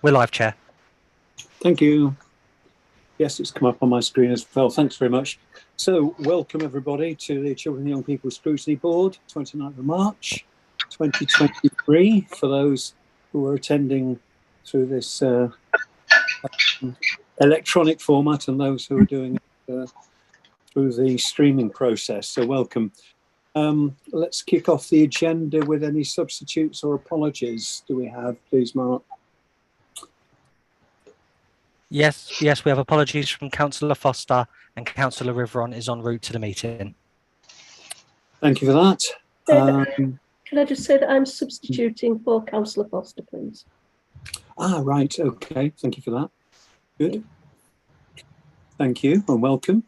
We're live, Chair. Thank you. Yes, it's come up on my screen as well. Thanks very much. So, welcome everybody to the Children and Young People Scrutiny Board, 29th of March, 2023. For those who are attending through this electronic format and those who are doing it through the streaming process. So, welcome. Let's kick off the agenda with any substitutes or apologies. Do we have, please, Mark? Yes, we have apologies from Councillor Foster, and Councillor Riveron is en route to the meeting. Thank you for that. Can I just say that I'm substituting for Councillor Foster, please? Right, okay, thank you for that. Good. Thank you and welcome.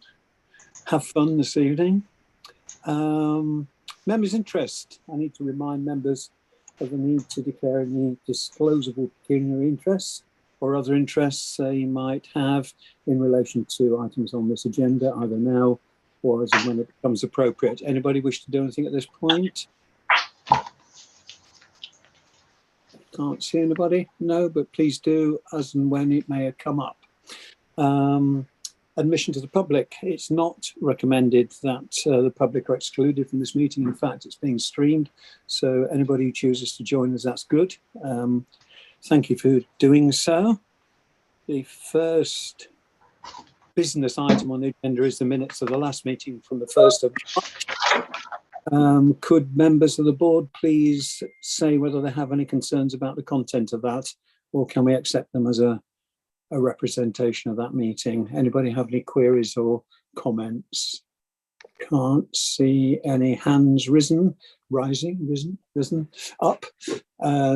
Have fun this evening. Members' interest. I need to remind members of the need to declare any disclosable pecuniary interests or other interests they might have in relation to items on this agenda, either now or as and when it becomes appropriate. Anybody wish to do anything at this point? Can't see anybody? No, but please do as and when it may come up. Admission to the public. It's not recommended that the public are excluded from this meeting. In fact, it's being streamed. So anybody who chooses to join us, that's good. Thank you for doing so. The first business item on the agenda is the minutes of the last meeting from the 1st of March. Could members of the board please say whether they have any concerns about the content of that, or can we accept them as a representation of that meeting? Anybody have any queries or comments? Can't see any hands risen up.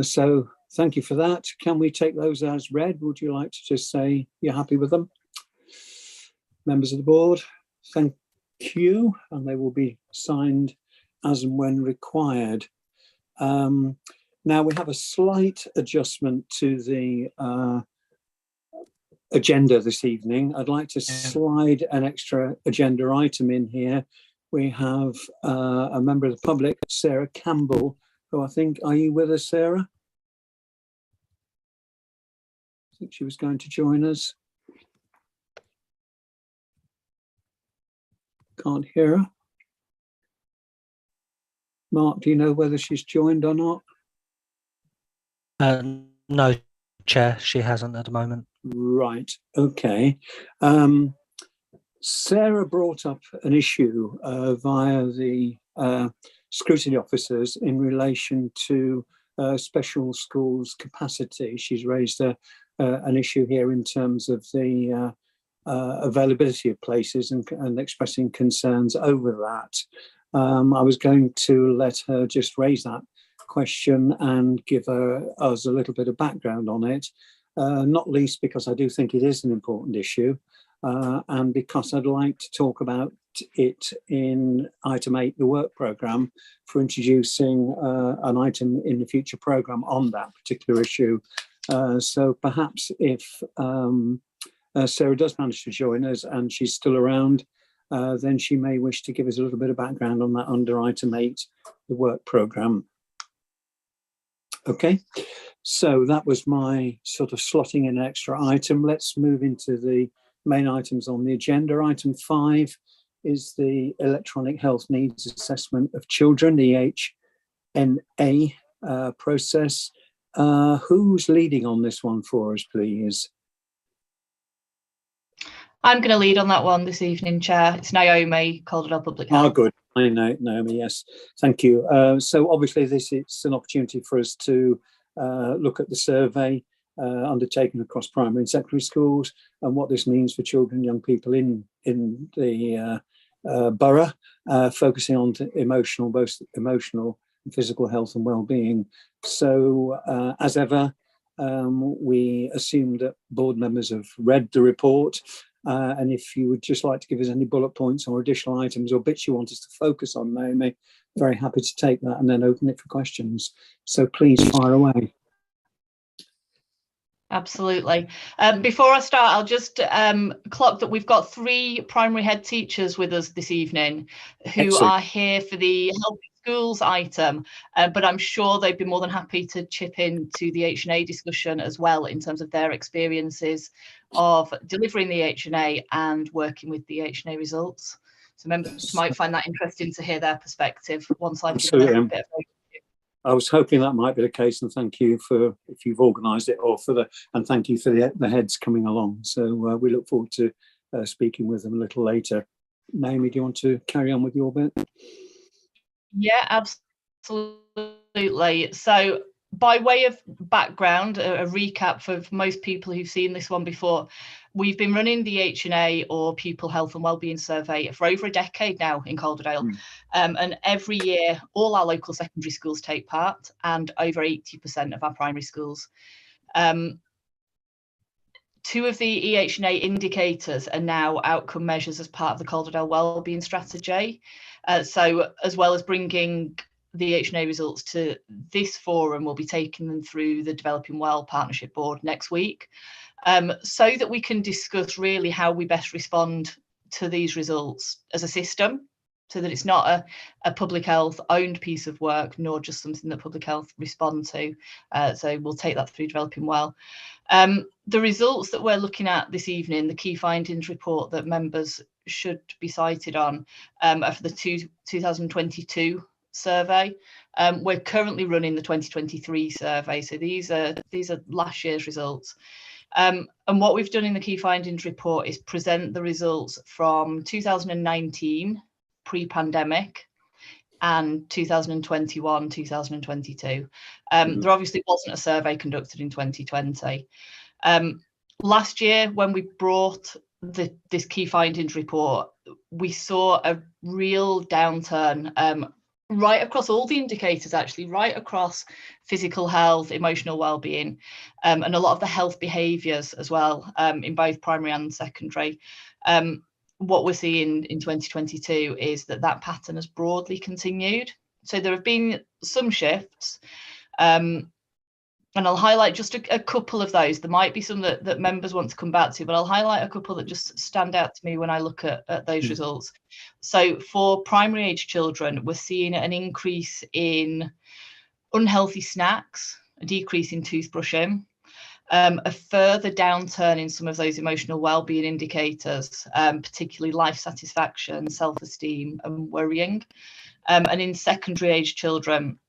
So thank you for that. Can we take those as read? Would you like to just say you're happy with them? Members of the board, thank you. And they will be signed as and when required. Now we have a slight adjustment to the agenda this evening. I'd like to slide an extra agenda item in here. We have a member of the public, Sarah Campbell, who I think, are you with us, Sarah? I think she was going to join us. Can't hear her. Mark, do you know whether she's joined or not? No, Chair, she hasn't at the moment. Right, okay. Sarah brought up an issue via the scrutiny officers in relation to special schools capacity. She's raised an issue here in terms of the availability of places and expressing concerns over that. I was going to let her just raise that question and give us a little bit of background on it, not least because I do think it is an important issue, and because I'd like to talk about it in item 8, the work programme, for introducing an item in the future programme on that particular issue. So perhaps if Sarah does manage to join us and she's still around, then she may wish to give us a little bit of background on that under item 8, the work programme. Okay, so that was my sort of slotting in an extra item. Let's move into the main items on the agenda. Item 5 is the electronic health needs assessment of children, the EHNA process. Who's leading on this one for us, please? I'm going to lead on that one this evening, Chair. It's Naomi, Calderdale Public Health. Oh, good. I know, Naomi, yes. Thank you. So obviously it's an opportunity for us to look at the survey undertaken across primary and secondary schools and what this means for children and young people in the borough, focusing on both emotional and physical health and well-being. So as ever, we assume that board members have read the report. And if you would just like to give us any bullet points or additional items or bits you want us to focus on, Naomi, very happy to take that and then open it for questions. So please fire away. Absolutely. Before I start, I'll just clock that we've got 3 primary head teachers with us this evening who Excellent. are here for the Healthy schools item, but I'm sure they'd be more than happy to chip in to the H&A discussion as well in terms of their experiences of delivering the H&A and working with the H&A results. So members might find that interesting to hear their perspective once I've given them a bit of overview. I was hoping that might be the case, and thank you for if you've organised it, and thank you for the heads coming along. So we look forward to speaking with them a little later. Naomi, do you want to carry on with your bit? Yeah, absolutely. So by way of background, a recap for most people who've seen this one before, we've been running the H&A or Pupil Health and Wellbeing Survey for over a decade now in Calderdale. And every year, all our local secondary schools take part, and over 80% of our primary schools. Two of the EH&A indicators are now outcome measures as part of the Calderdale Wellbeing Strategy. So as well as bringing the H&A results to this forum, we'll be taking them through the Developing Well Partnership Board next week, so that we can discuss really how we best respond to these results as a system, so that it's not a public health owned piece of work, nor just something that public health respond to. So we'll take that through Developing Well. The results that we're looking at this evening, the key findings report that members should be cited on, are for the 2022 survey. We're currently running the 2023 survey, so these are last year's results. And what we've done in the key findings report is present the results from 2019 pre-pandemic and 2021, 2022. There obviously wasn't a survey conducted in 2020. Last year, when we brought this key findings report, we saw a real downturn right across all the indicators, actually, right across physical health, emotional well-being, and a lot of the health behaviours as well, in both primary and secondary. What we're seeing in 2022 is that pattern has broadly continued. So there have been some shifts, and I'll highlight just a couple of those. There might be some that members want to come back to, but I'll highlight a couple that just stand out to me when I look at those results. So for primary age children, we're seeing an increase in unhealthy snacks, a decrease in toothbrushing, a further downturn in some of those emotional well-being indicators, particularly life satisfaction, self-esteem, and worrying. And in secondary age children,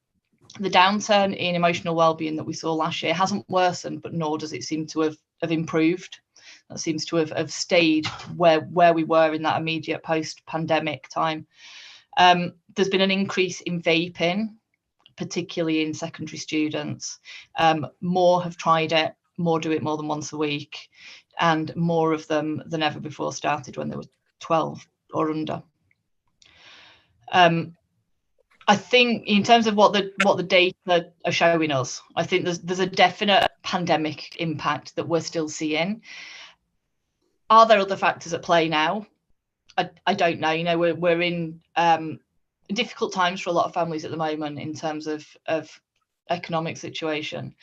the downturn in emotional well-being that we saw last year hasn't worsened, but nor does it seem to have improved. That seems to have stayed where we were in that immediate post-pandemic time. There's been an increase in vaping, particularly in secondary students. More have tried it, more do it more than once a week, and more of them than ever before started when they were 12 or under. I think in terms of what the data are showing us, I think there's a definite pandemic impact that we're still seeing. Are there other factors at play now? I don't know. You know, we're in difficult times for a lot of families at the moment in terms of economic situation.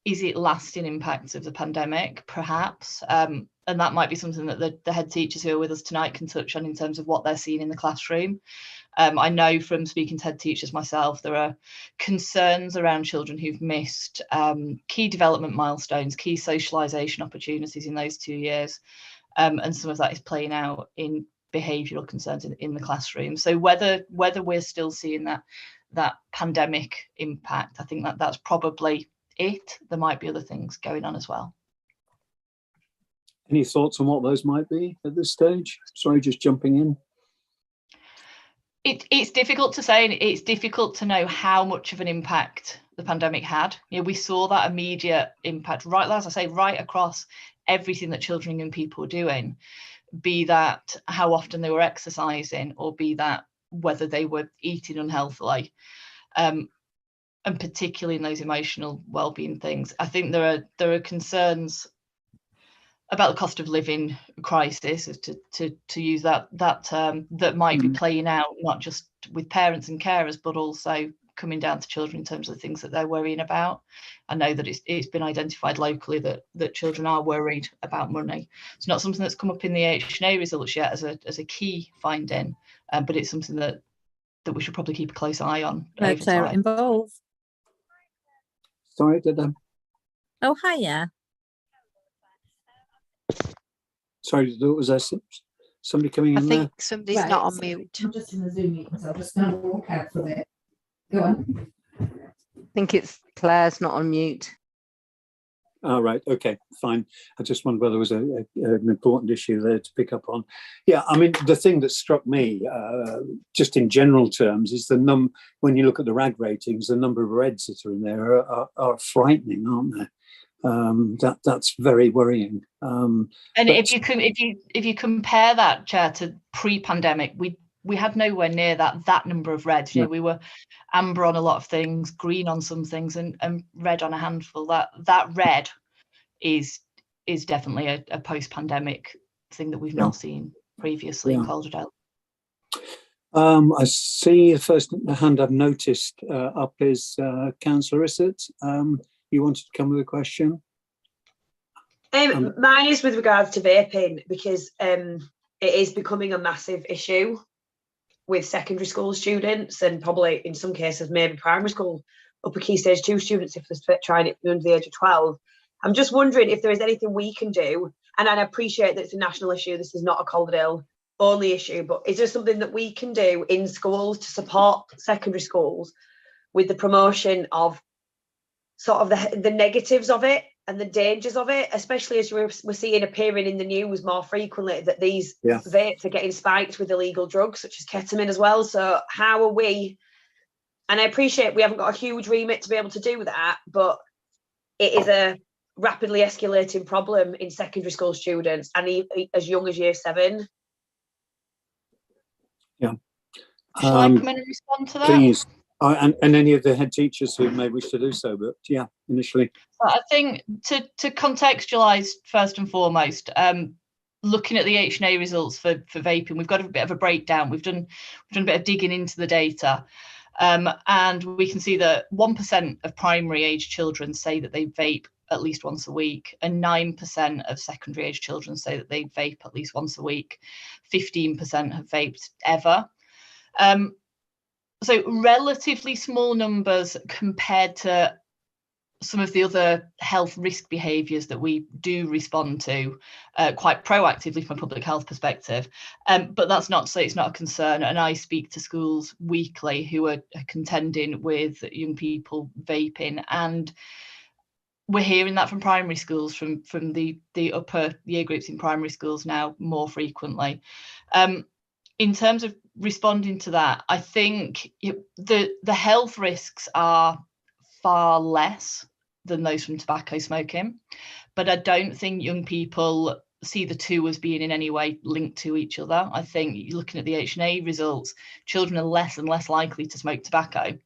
Is it lasting impacts of the pandemic? Perhaps. And that might be something that the head teachers who are with us tonight can touch on in terms of what they're seeing in the classroom. I know from speaking to head teachers myself, there are concerns around children who've missed key development milestones, key socialisation opportunities in those 2 years. And some of that is playing out in behavioural concerns in the classroom. So whether we're still seeing that pandemic impact, I think that's probably it. There might be other things going on as well. Any thoughts on what those might be at this stage? Sorry, just jumping in. It's difficult to say, and it's difficult to know how much of an impact the pandemic had. You know, we saw that immediate impact, right, as I say, right across everything that children and young people were doing, be that how often they were exercising, or be that whether they were eating unhealthily, and particularly in those emotional well-being things. I think there are concerns about the cost of living crisis, to use that term, that might be playing out not just with parents and carers, but also coming down to children in terms of the things that they're worrying about. I know that it's been identified locally that children are worried about money. It's not something that's come up in the H&A results yet as a key finding, but it's something that that we should probably keep a close eye on Vote over to time. involve. Sorry, did I? Oh, hiya. Sorry, was there somebody coming I in there? think somebody's not on mute. I'm just in the Zoom meeting, so I'm just going to walk out for a bit. Go on. I think it's Claire's not on mute. Oh, right. Okay, fine. I just wondered whether there was an important issue there to pick up on. Yeah, I mean, the thing that struck me, just in general terms, is when you look at the RAG ratings, the number of reds that are in there are frightening, aren't they? That's very worrying. And but- if you compare that, Chair, to pre-pandemic, we had nowhere near that number of reds. You know, we were amber on a lot of things, green on some things, and red on a handful. That red is definitely a post-pandemic thing that we've not seen previously in Calderdale. I see the first hand I've noticed up is Councillor Issett. You wanted to come with a question? Mine is with regards to vaping, because it is becoming a massive issue with secondary school students, and probably in some cases maybe primary school upper key stage 2 students if they're trying it under the age of 12. I'm just wondering if there is anything we can do, and I appreciate that it's a national issue, this is not a Calderdale only issue, but is there something that we can do in schools to support secondary schools with the promotion of sort of the negatives of it and the dangers of it, especially as we're seeing appearing in the news more frequently that these vapes are getting spiked with illegal drugs such as ketamine as well. So how are we, and I appreciate we haven't got a huge remit to be able to do that, but it is a rapidly escalating problem in secondary school students and as young as year 7. Yeah. Shall I come in and respond to that? Please. And any of the head teachers who may wish to do so, but yeah, initially. Well, I think to contextualise first and foremost, looking at the H&A results for vaping, we've got a bit of a breakdown. We've done a bit of digging into the data, and we can see that 1% of primary age children say that they vape at least once a week, and 9% of secondary age children say that they vape at least once a week. 15% have vaped ever. So relatively small numbers compared to some of the other health risk behaviours that we do respond to quite proactively from a public health perspective. But that's not to say it's not a concern. And I speak to schools weekly who are contending with young people vaping. And we're hearing that from primary schools, from the upper year groups in primary schools now more frequently. In terms of responding to that, I think the health risks are far less than those from tobacco smoking, but I don't think young people see the two as being in any way linked to each other. I think looking at the H&A results, children are less and less likely to smoke tobacco.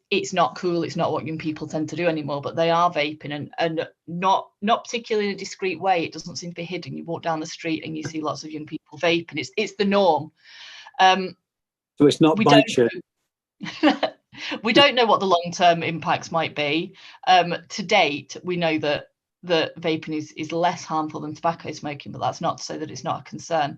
It's not cool, it's not what young people tend to do anymore, but they are vaping, and not particularly in a discreet way. It doesn't seem to be hidden. You walk down the street and you see lots of young people vaping. It's the norm. So it's not bite share. We don't know what the long-term impacts might be. To date, we know that vaping is less harmful than tobacco smoking, but that's not to say that it's not a concern.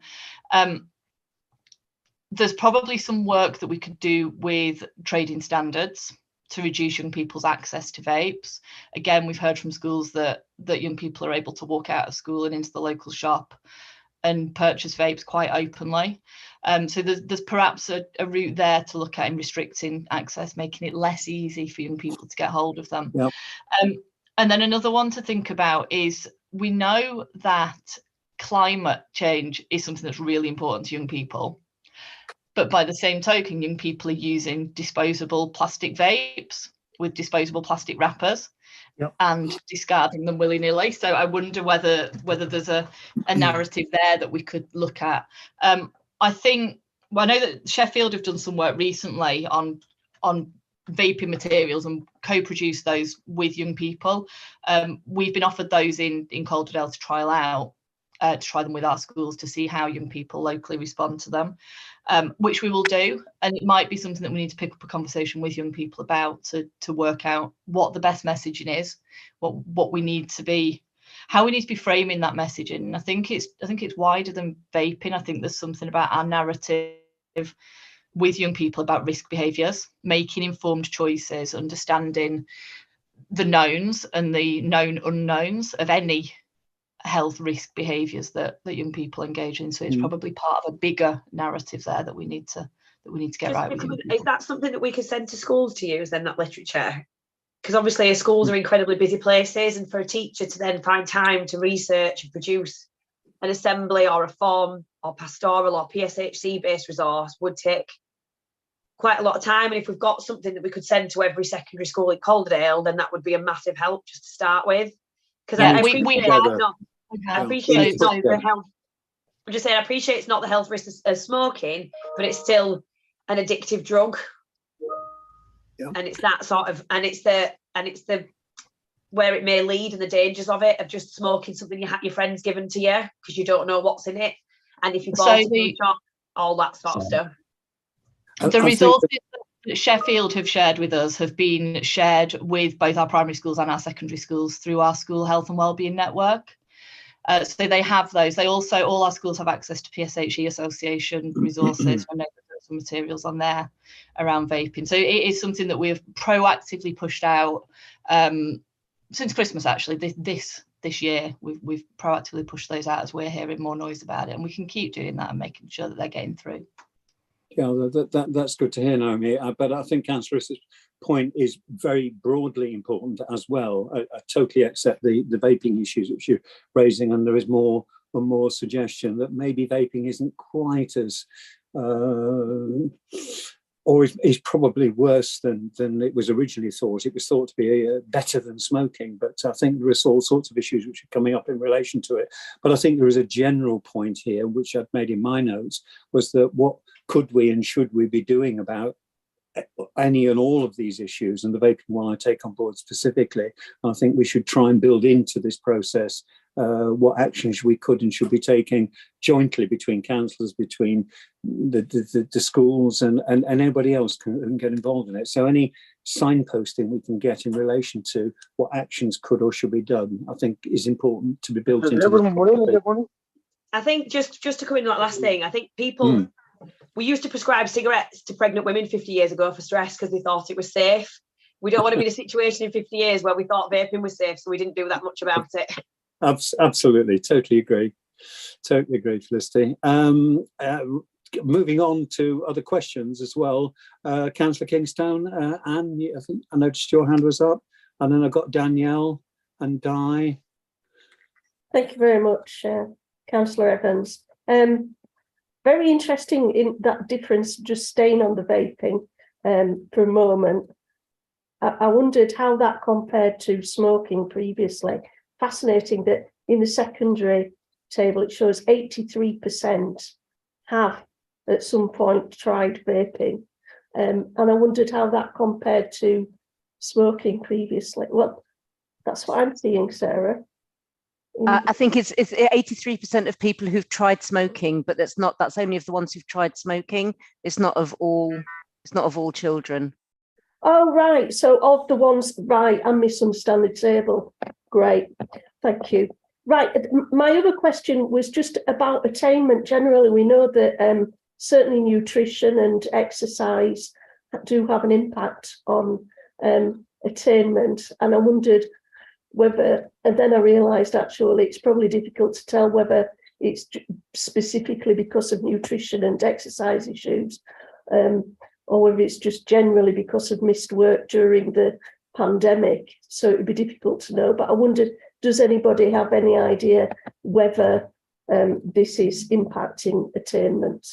There's probably some work that we could do with trading standards to reduce young people's access to vapes. Again, we've heard from schools that young people are able to walk out of school and into the local shop and purchase vapes quite openly. So there's perhaps a route there to look at in restricting access, making it less easy for young people to get hold of them. Yep. And then another one to think about is, we know that climate change is something that's really important to young people. But by the same token, young people are using disposable plastic vapes with disposable plastic wrappers and discarding them willy-nilly. So I wonder whether there's a narrative there that we could look at. I know that Sheffield have done some work recently on vaping materials and co-produced those with young people. We've been offered those in Calderdale to trial out, to try them with our schools to see how young people locally respond to them, which we will do. And it might be something that we need to pick up a conversation with young people about to work out what the best messaging is, what we need to be, how we need to be framing that messaging. And I think it's wider than vaping. I think there's something about our narrative with young people about risk behaviours, making informed choices, understanding the knowns and the known unknowns of any health risk behaviours that young people engage in. So it's probably part of a bigger narrative there that we need to get right with. Is that something that we could send to schools to use then, that literature? Because obviously schools are incredibly busy places, and for a teacher to then find time to research and produce an assembly or a form or pastoral or PSHC based resource would take quite a lot of time. And if we've got something that we could send to every secondary school in Calderdale, then that would be a massive help just to start with. Because I appreciate it's not the health. I'm just saying, I appreciate it's not the health risks of smoking, but it's still an addictive drug. Yeah. And it's that sort of, and it's the where it may lead and the dangers of it, of just smoking something your friends given to you because you don't know what's in it, and if you bought it, all that sort of stuff. The resources that Sheffield have shared with us have been shared with both our primary schools and our secondary schools through our school health and wellbeing network. So they have those. They also, all our schools have access to PSHE Association resources. I know there's some materials on there around vaping. So it is something that we have proactively pushed out since Christmas. Actually, this year we've proactively pushed those out as we're hearing more noise about it, and we can keep doing that and making sure that they're getting through. Yeah, that's good to hear, Naomi. But I think Councillor's point is very broadly important as well. I totally accept the vaping issues which you're raising, and there is more and more suggestion that maybe vaping isn't quite as, or is probably worse than it was originally thought. It was thought to be better than smoking, but I think there are all sorts of issues which are coming up in relation to it. But I think there is a general point here, which I've made in my notes, was that what could we and should we be doing about any and all of these issues, and the vaping one I take on board specifically. I think we should try and build into this process what actions we could and should be taking jointly between councillors, between the schools and anybody else can get involved in it. So any signposting we can get in relation to what actions could or should be done, I think is important to be built into. I think just to come in that last thing, I think people, we used to prescribe cigarettes to pregnant women 50 years ago for stress because they thought it was safe. We don't want to be in a situation in 50 years where we thought vaping was safe, so we didn't do that much about it. Absolutely, totally agree, Felicity. Moving on to other questions as well. Councillor Kingstone, Anne, I think I noticed your hand was up, and then I got Danielle and Di. Thank you very much, Councillor Evans. Very interesting in that difference, just staying on the vaping for a moment. I wondered how that compared to smoking previously. Fascinating that in the secondary table it shows 83% have at some point tried vaping, and I wondered how that compared to smoking previously. Well, that's what I'm seeing, Sarah. I think it's 83% of people who've tried smoking, but that's only of the ones who've tried smoking. It's not of all children. Oh, right. So of the ones, right, I misunderstand the table. Great, thank you. Right, my other question was just about attainment. Generally, we know that certainly nutrition and exercise do have an impact on attainment, and I wondered whether, and then I realised actually it's probably difficult to tell whether it's specifically because of nutrition and exercise issues, or whether it's just generally because of missed work during the pandemic. So it would be difficult to know, but I wondered, does anybody have any idea whether this is impacting attainment?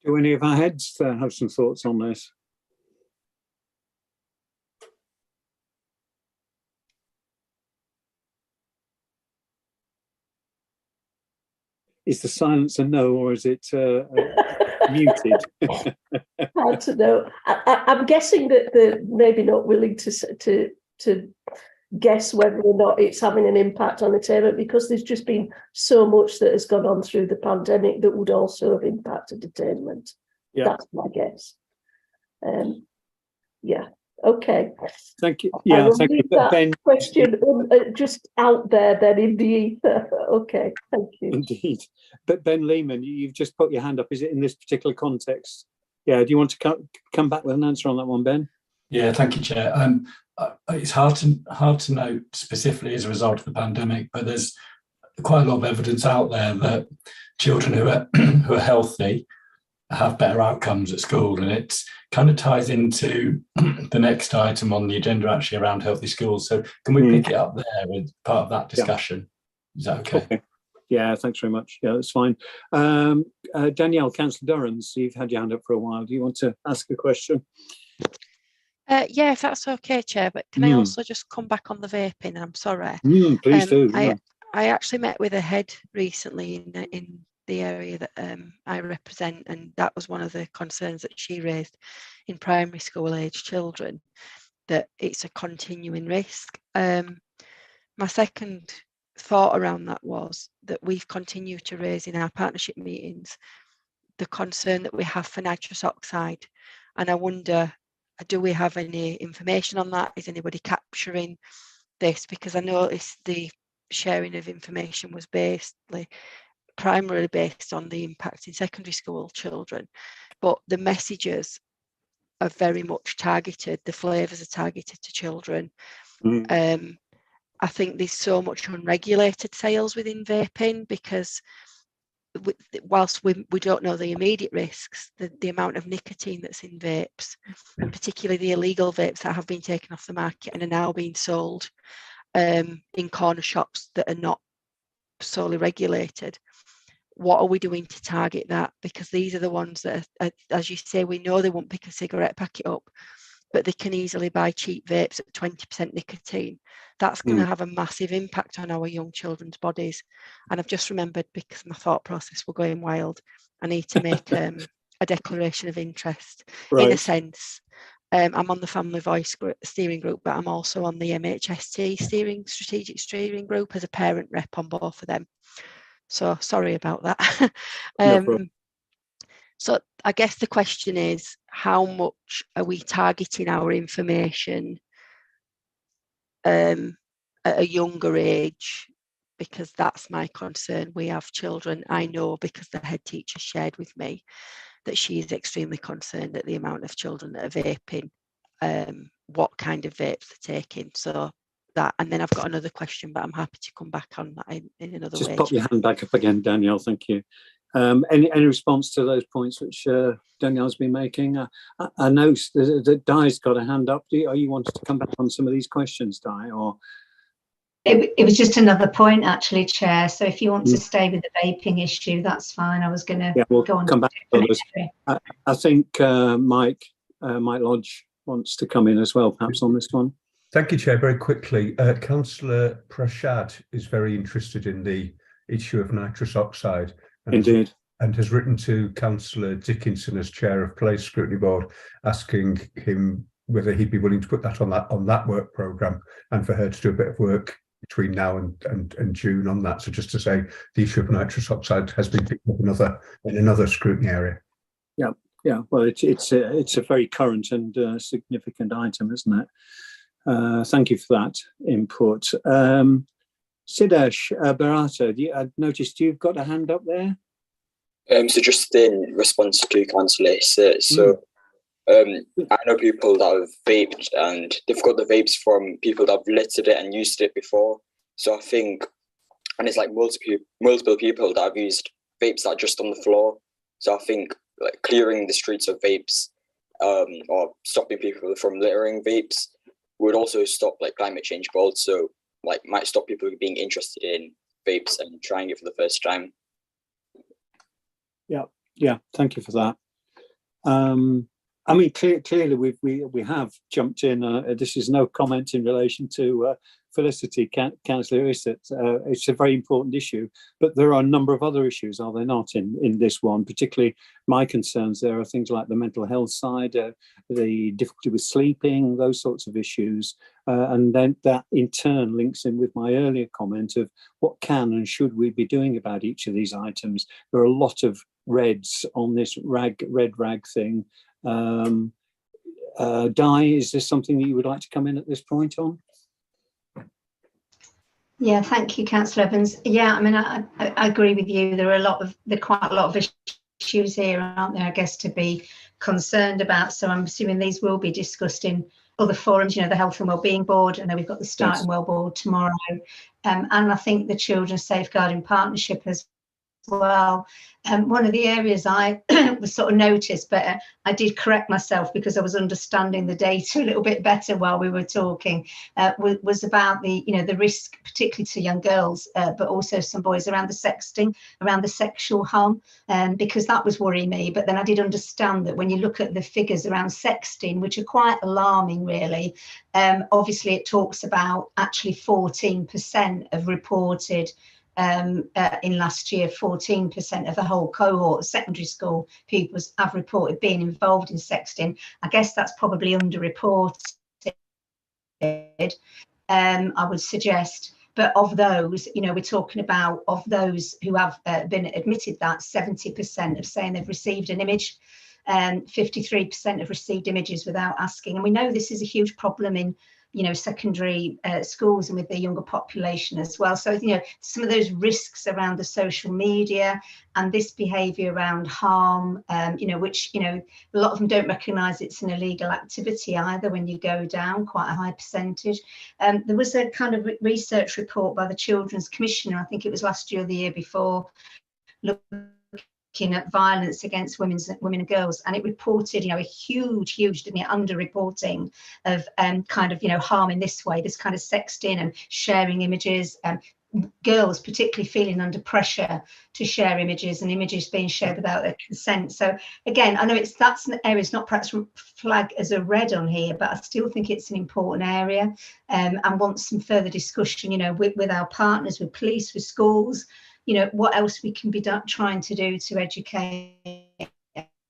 Do any of our heads have some thoughts on this? Is the silence a no, or is it muted? Hard to know. I'm guessing that they're maybe not willing to guess whether or not it's having an impact on attainment, because there's just been so much that has gone on through the pandemic that would also have impacted attainment. Yeah. That's my guess. Yeah. Okay. Thank you. I Yeah, will thank you. leave that Ben, question just out there then in the ether. Okay, thank you. indeed. But Ben Lehman, you've just put your hand up. Is it in this particular context? Yeah, do you want to come back with an answer on that one, Ben? Yeah, thank you, Chair. It's hard to know specifically as a result of the pandemic, but there's quite a lot of evidence out there that children who are who are healthy have better outcomes at school, and it kind of ties into the next item on the agenda actually around healthy schools. So can we pick it up there as part of that discussion? Yeah. Is that okay? Yeah, thanks very much. Yeah, that's fine. Danielle, Councillor Durhams, you've had your hand up for a while. Do you want to ask a question? Yeah, if that's okay, Chair, but can I also just come back on the vaping? I'm sorry. Please do. Yeah. I actually met with a head recently in the area that I represent, and that was one of the concerns that she raised in primary school age children, that it's a continuing risk. My second thought around that was that we've continued to raise in our partnership meetings the concern that we have for nitrous oxide, and I wonder, do we have any information on that? Is anybody capturing this? Because I noticed the sharing of information was primarily based on the impact in secondary school children, but the messages are very much targeted, the flavours are targeted to children. I think there's so much unregulated sales within vaping, because whilst we don't know the immediate risks, the amount of nicotine that's in vapes, and particularly the illegal vapes that have been taken off the market and are now being sold in corner shops that are not solely regulated. What are we doing to target that? Because these are the ones that are, as you say, we know they won't pick a cigarette packet up, but they can easily buy cheap vapes at 20% nicotine. That's going to have a massive impact on our young children's bodies. And I've just remembered, because my thought process will going wild, I need to make a declaration of interest. In a sense. I'm on the Family Voice steering group, but I'm also on the MHST strategic steering group as a parent rep on both of them. So sorry about that. So I guess the question is, how much are we targeting our information at a younger age? Because that's my concern. We have children, I know, because the head teacher shared with me that she is extremely concerned at the amount of children that are vaping, what kind of vapes they're taking. So that, and then I've got another question, but I'm happy to come back on that in another way. Just pop your hand back up again, Danielle. Thank you. Any response to those points which Danielle's been making? I know that Di's got a hand up. Are you wanted to come back on some of these questions, Di? Or it was just another point, actually, Chair. So if you want to stay with the vaping issue, that's fine. I was going to go on. Come back to others. I think Mike Lodge wants to come in as well, perhaps on this one. Thank you, Chair. Very quickly, Councillor Prashad is very interested in the issue of nitrous oxide. Indeed. And has written to Councillor Dickinson as Chair of Place Scrutiny Board, asking him whether he'd be willing to put that on that work programme, and for her to do a bit of work between now and June on that. So just to say, the issue of nitrous oxide has been picked up in another scrutiny area. Yeah. Well, it's a very current and significant item, isn't it? Thank you for that input. Siddharsh Bharata, I noticed you've got a hand up there. So just in response to Councillor, I know people that have vaped and they've got the vapes from people that have littered it and used it before. So I think, and it's like multiple people that have used vapes that are just on the floor. So I think like clearing the streets of vapes or stopping people from littering vapes would also stop like climate change, but also like might stop people being interested in vapes and trying it for the first time. Yeah. Thank you for that. I mean, clearly we have jumped in. This is no comment in relation to Felicity, Councillor Issett. It's a very important issue, but there are a number of other issues, are there not, in this one? Particularly my concerns there are things like the mental health side, the difficulty with sleeping, those sorts of issues. And then that in turn links in with my earlier comment of what can and should we be doing about each of these items. There are a lot of reds on this red rag thing. Di, is there something that you would like to come in at this point on? Yeah, thank you, Councillor Evans. Yeah, I mean, I agree with you. There are quite a lot of issues here, aren't there, I guess, to be concerned about. So I'm assuming these will be discussed in other forums, you know, the Health and Wellbeing Board, and then we've got the Starting Well Board tomorrow. And I think the Children's Safeguarding Partnership as well. One of the areas I was sort of noticed, but I did correct myself because I was understanding the data a little bit better while we were talking, was about the, you know, the risk, particularly to young girls, but also some boys, around the sexting, around the sexual harm, because that was worrying me. But then I did understand that when you look at the figures around sexting, which are quite alarming, really, obviously it talks about actually 14% of reported in last year, 14% of the whole cohort of secondary school pupils have reported being involved in sexting. I guess that's probably underreported, I would suggest. But of those, you know, we're talking about, of those who have been admitted, that 70% of saying they've received an image, 53% have received images without asking. And we know this is a huge problem in, you know, secondary schools and with the younger population as well. So, you know, some of those risks around the social media and this behaviour around harm, you know, which, you know, a lot of them don't recognise it's an illegal activity either when you go down quite a high percentage. There was a kind of research report by the Children's Commissioner, I think it was last year or the year before, looking at violence against women and girls, and it reported, you know, a huge underreporting of kind of, you know, harm in this way, this kind of sexting and sharing images, girls particularly feeling under pressure to share images, and images being shared without their consent. So again, I know that's an area, it's not perhaps flagged as a red on here, but I still think it's an important area, and want some further discussion, you know, with our partners, with police, with schools, you know, what else we can be trying to do to educate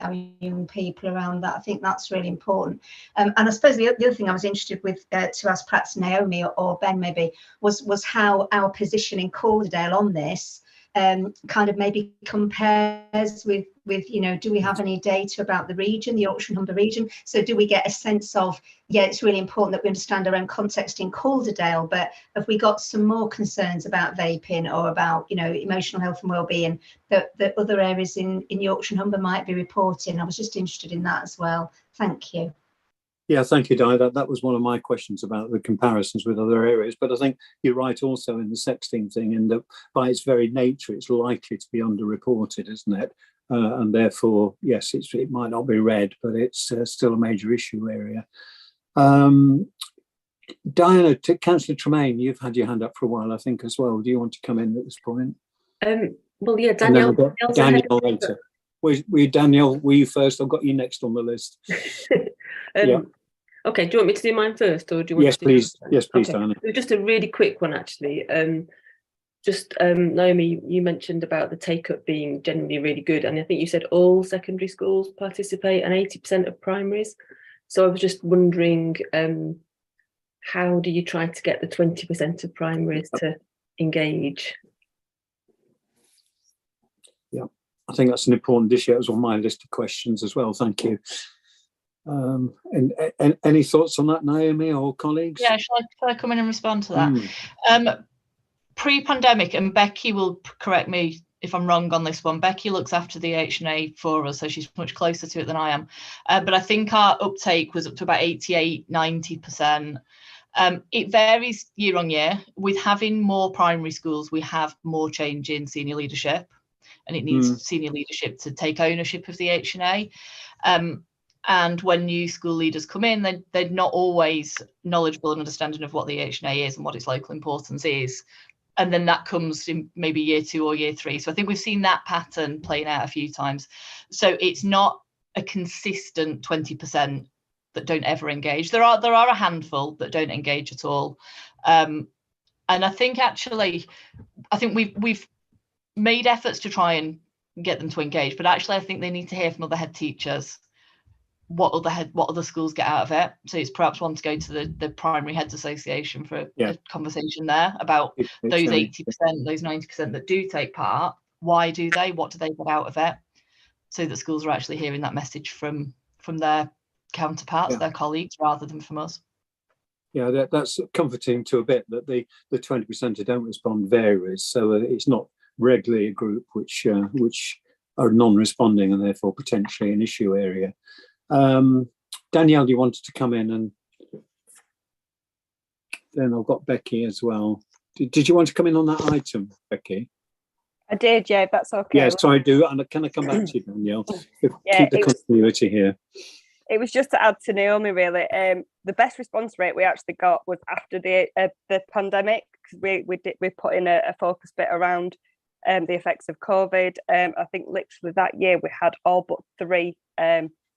our young people around that. I think that's really important. And I suppose the other thing I was interested with to ask perhaps Naomi or Ben maybe was how our position in Calderdale on this kind of maybe compares with, you know, do we have any data about the region, the Yorkshire and Humber region? So do we get a sense of, yeah, it's really important that we understand our own context in Calderdale, but have we got some more concerns about vaping or about, you know, emotional health and wellbeing that other areas in Yorkshire and Humber might be reporting? I was just interested in that as well. Thank you. Yeah, thank you, Di. That was one of my questions about the comparisons with other areas. But I think you're right also in the sexting thing, in that by its very nature, it's likely to be underreported, isn't it? And therefore, yes, it might not be red, but it's still a major issue area. Diana, Councillor Tremaine, you've had your hand up for a while, I think, as well. Do you want to come in at this point? Well, yeah, Danielle later. Danielle, were you first? I've got you next on the list. Yeah. Okay, do you want me to do mine first, or do you want? Yes, please. Yes, please, okay. Diana. Just a really quick one, actually. Naomi, you mentioned about the take-up being generally really good, and I think you said all secondary schools participate and 80% of primaries. So I was just wondering, how do you try to get the 20% of primaries to engage? Yeah, I think that's an important issue. That was on my list of questions as well. Thank you. And any thoughts on that, Naomi or colleagues? Yeah, shall I come in and respond to that? Pre-pandemic, and Becky will correct me if I'm wrong on this one, Becky looks after the H&A for us, so she's much closer to it than I am. But I think our uptake was up to about 88, 90%. It varies year on year. With having more primary schools, we have more change in senior leadership, and it needs senior leadership to take ownership of the H&A. And when new school leaders come in, they're not always knowledgeable and understanding of what the H&A is and what its local importance is. And then that comes in maybe year 2 or year 3. So I think we've seen that pattern playing out a few times. So it's not a consistent 20% that don't ever engage. There are a handful that don't engage at all. And I think actually, we've made efforts to try and get them to engage, but actually I think they need to hear from other head teachers what other schools get out of it. So it's perhaps one to go to the Primary Heads Association for a conversation there about those 80%, those 90% that do take part. Why do they? What do they get out of it? So that schools are actually hearing that message from their counterparts, their colleagues, rather than from us. Yeah, that's comforting to a bit, that the 20% who don't respond varies, so it's not regularly a group which are non-responding and therefore potentially an issue area. Danielle, you wanted to come in, and then I've got Becky as well. Did you want to come in on that item, Becky? I did, yeah, that's okay. Yes, I do. And can I come back to you, Danielle? Yeah, keep the continuity here. It was just to add to Naomi, really. The best response rate we actually got was after the pandemic, because we put in a focus bit around the effects of COVID. I think literally that year we had all but 3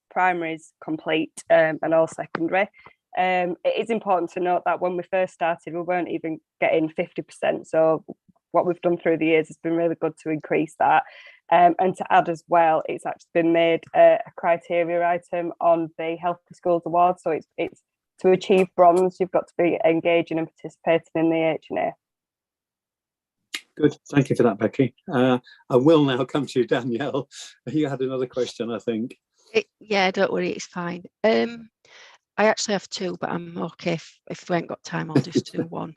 primaries complete and all secondary. It is important to note that when we first started, we weren't even getting 50%. So what we've done through the years has been really good to increase that. And to add as well, it's actually been made a criteria item on the Healthy Schools Award. So it's to achieve bronze, you've got to be engaging and participating in the H&A. Good, thank you for that, Becky. I will now come to you, Danielle. You had another question, I think. Yeah, don't worry, it's fine. I actually have 2, but I'm okay if we ain't got time, I'll just do one.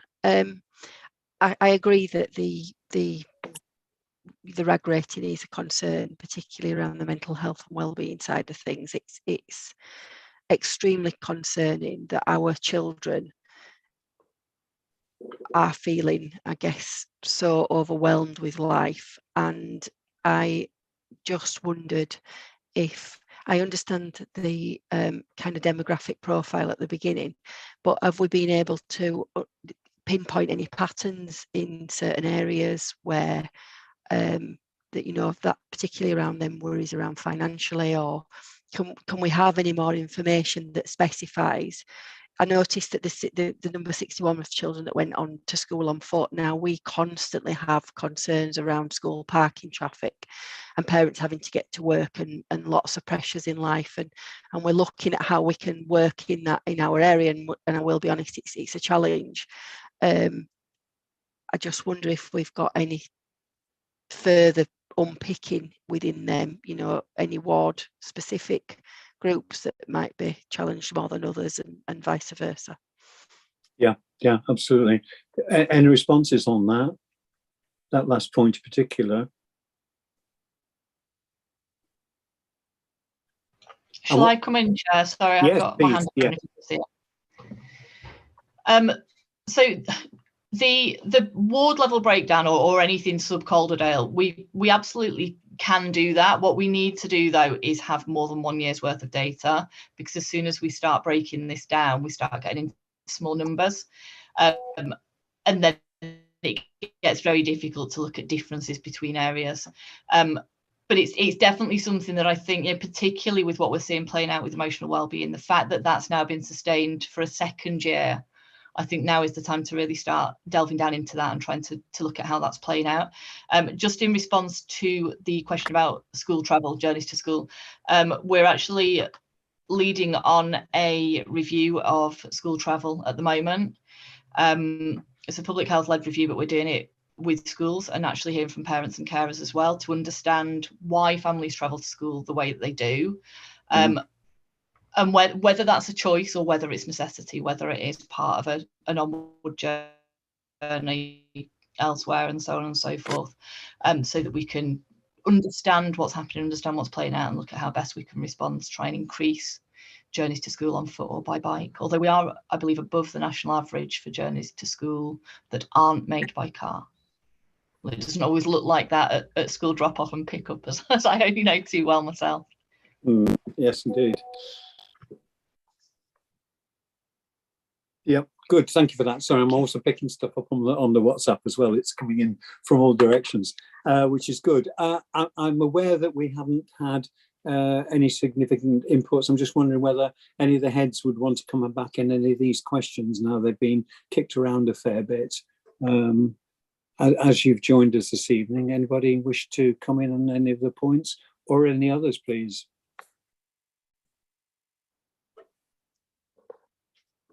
I agree that the RAG rating is a concern, particularly around the mental health and wellbeing side of things. It's extremely concerning that our children are feeling, I guess, so overwhelmed with life. And I just wondered if, I understand the kind of demographic profile at the beginning, but have we been able to pinpoint any patterns in certain areas where that, you know, that particularly around them worries around financially, or can we have any more information that specifies? I noticed that the number 61 of children that went on to school on foot. Now, we constantly have concerns around school parking traffic and parents having to get to work and lots of pressures in life, and we're looking at how we can work in that in our area, and I will be honest, it's a challenge. I just wonder if we've got any further unpicking within them, you know, any ward specific groups that might be challenged more than others, and vice versa. Yeah, absolutely. Any responses on that last point in particular? Shall I come in, Chair? Sorry, yes, I've got please. my hand up. So the ward level breakdown or anything sub Calderdale, we absolutely can do that. What we need to do, though, is have more than 1 year's worth of data, because as soon as we start breaking this down, we start getting into small numbers, and then it gets very difficult to look at differences between areas. But it's definitely something that I think, you know, particularly with what we're seeing playing out with emotional wellbeing, the fact that that's now been sustained for a second year, I think now is the time to really start delving down into that and trying to look at how that's playing out. Just in response to the question about school travel, journeys to school, we're actually leading on a review of school travel at the moment. It's a public health led review, but we're doing it with schools and actually hearing from parents and carers as well to understand why families travel to school the way that they do. And whether that's a choice or whether it's necessity, whether it is part of an onward journey elsewhere, and so on and so forth, so that we can understand what's happening, understand what's playing out, and look at how best we can respond to try and increase journeys to school on foot or by bike. Although we are, I believe, above the national average for journeys to school that aren't made by car. Well, it doesn't always look like that at school drop-off and pick-up, as I only know too well myself. Yes, indeed. Yep, good. Thank you for that. Sorry, I'm also picking stuff up on the WhatsApp as well. It's coming in from all directions, which is good. I'm aware that we haven't had any significant inputs. I'm just wondering whether any of the heads would want to come back in any of these questions now they've been kicked around a fair bit. As you've joined us this evening, anybody wish to come in on any of the points or any others, please?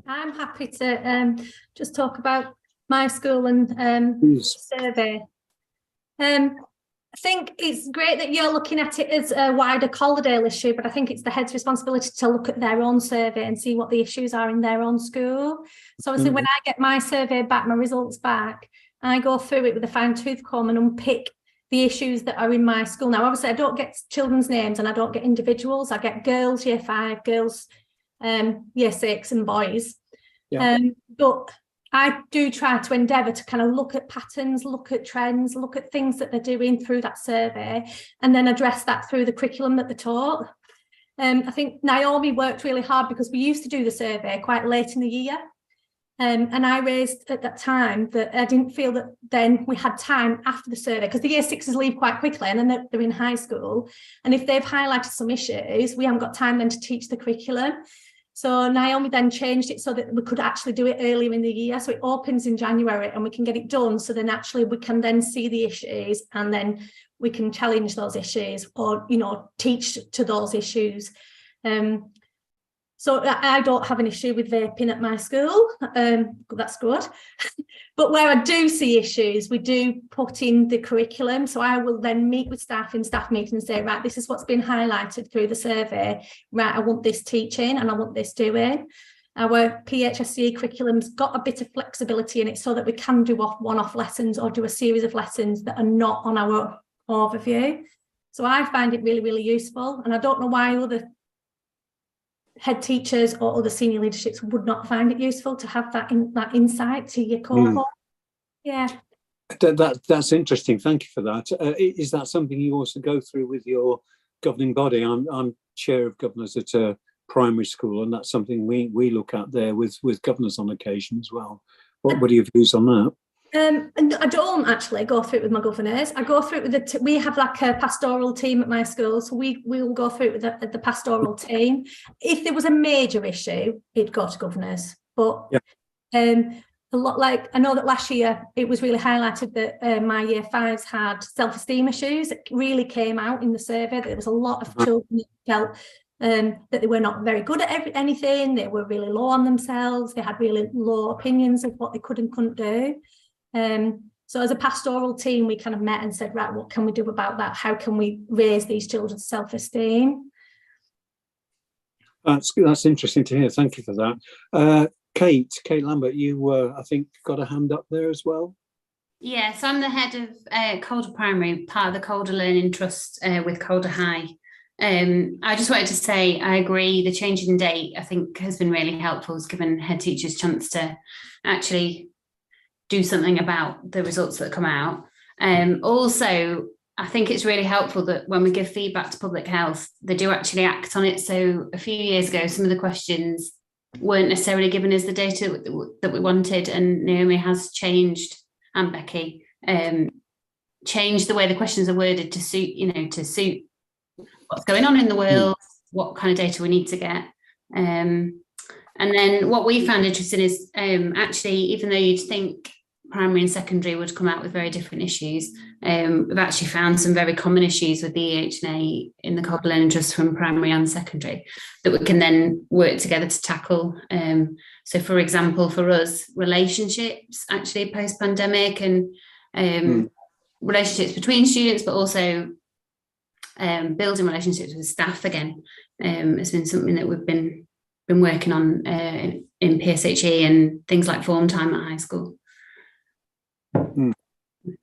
I'm happy to just talk about my school and survey. think it's great that you're looking at it as a wider Calderdale issue, but I think it's the head's responsibility to look at their own survey and see what the issues are in their own school. So obviously when I get my survey back, my results back, I go through it with a fine-tooth comb and unpick the issues that are in my school. Now, obviously I don't get children's names and I don't get individuals. I get girls, year 5, girls, year 6 and boys. Yeah. But I do try to endeavour to kind of look at patterns, look at trends, look at things that they're doing through that survey, and then address that through the curriculum that they're taught. I think Naomi worked really hard because we used to do the survey quite late in the year. And I raised at that time that I didn't feel that then we had time after the survey, because the year 6s leave quite quickly and then they're in high school. And if they've highlighted some issues, we haven't got time then to teach the curriculum. So Naomi then changed it so that we could actually do it earlier in the year. So it opens in January and we can get it done. So then actually we can then see the issues and then we can challenge those issues or, you know, teach to those issues. So I don't have an issue with vaping at my school. That's good. But where I do see issues, we do put in the curriculum. So I will then meet with staff in staff meetings and say, right, this is what's been highlighted through the survey. Right, I want this teaching and I want this doing. Our PHSE curriculum's got a bit of flexibility in it so that we can do one-off lessons or do a series of lessons that are not on our overview. So I find it really, really useful. And I don't know why other head teachers or other senior leaderships would not find it useful to have that insight to your cohort. Yeah. That's interesting. Thank you for that. Is that something you also go through with your governing body? I'm chair of governors at a primary school, and that's something we look at there with governors on occasion as well. What are your views on that? And I don't actually go through it with my governors. I go through it with we have like a pastoral team at my school, so we will go through it with the pastoral team. If there was a major issue, it'd go to governors. But a lot, like I know that last year it was really highlighted that my year 5s had self-esteem issues. It really came out in the survey that there was a lot of children that felt that they were not very good at anything. They were really low on themselves. They had really low opinions of what they could and couldn't do. So as a pastoral team, we kind of met and said, right, what can we do about that? How can we raise these children's self-esteem? That's interesting to hear. Thank you for that. Kate Lambert, you I think got a hand up there as well. Yes, I'm the head of Calder Primary, part of the Calder Learning Trust with Calder High. I just wanted to say I agree the change in date I think has been really helpful. It's given head teachers a chance to actually do something about the results that come out. Also, I think it's really helpful that when we give feedback to public health, they do actually act on it. So a few years ago, some of the questions weren't necessarily given us the data that we wanted, and Naomi has changed, and Becky, changed the way the questions are worded to suit what's going on in the world, what kind of data we need to get. And then what we found interesting is actually, even though you'd think primary and secondary would come out with very different issues, we've actually found some very common issues with the EHNA in the Calder Learning Trust from primary and secondary that we can then work together to tackle. So for example, for us, relationships actually post-pandemic and relationships between students, but also building relationships with staff again has been something that we've been working on in PSHE and things like form time at high school.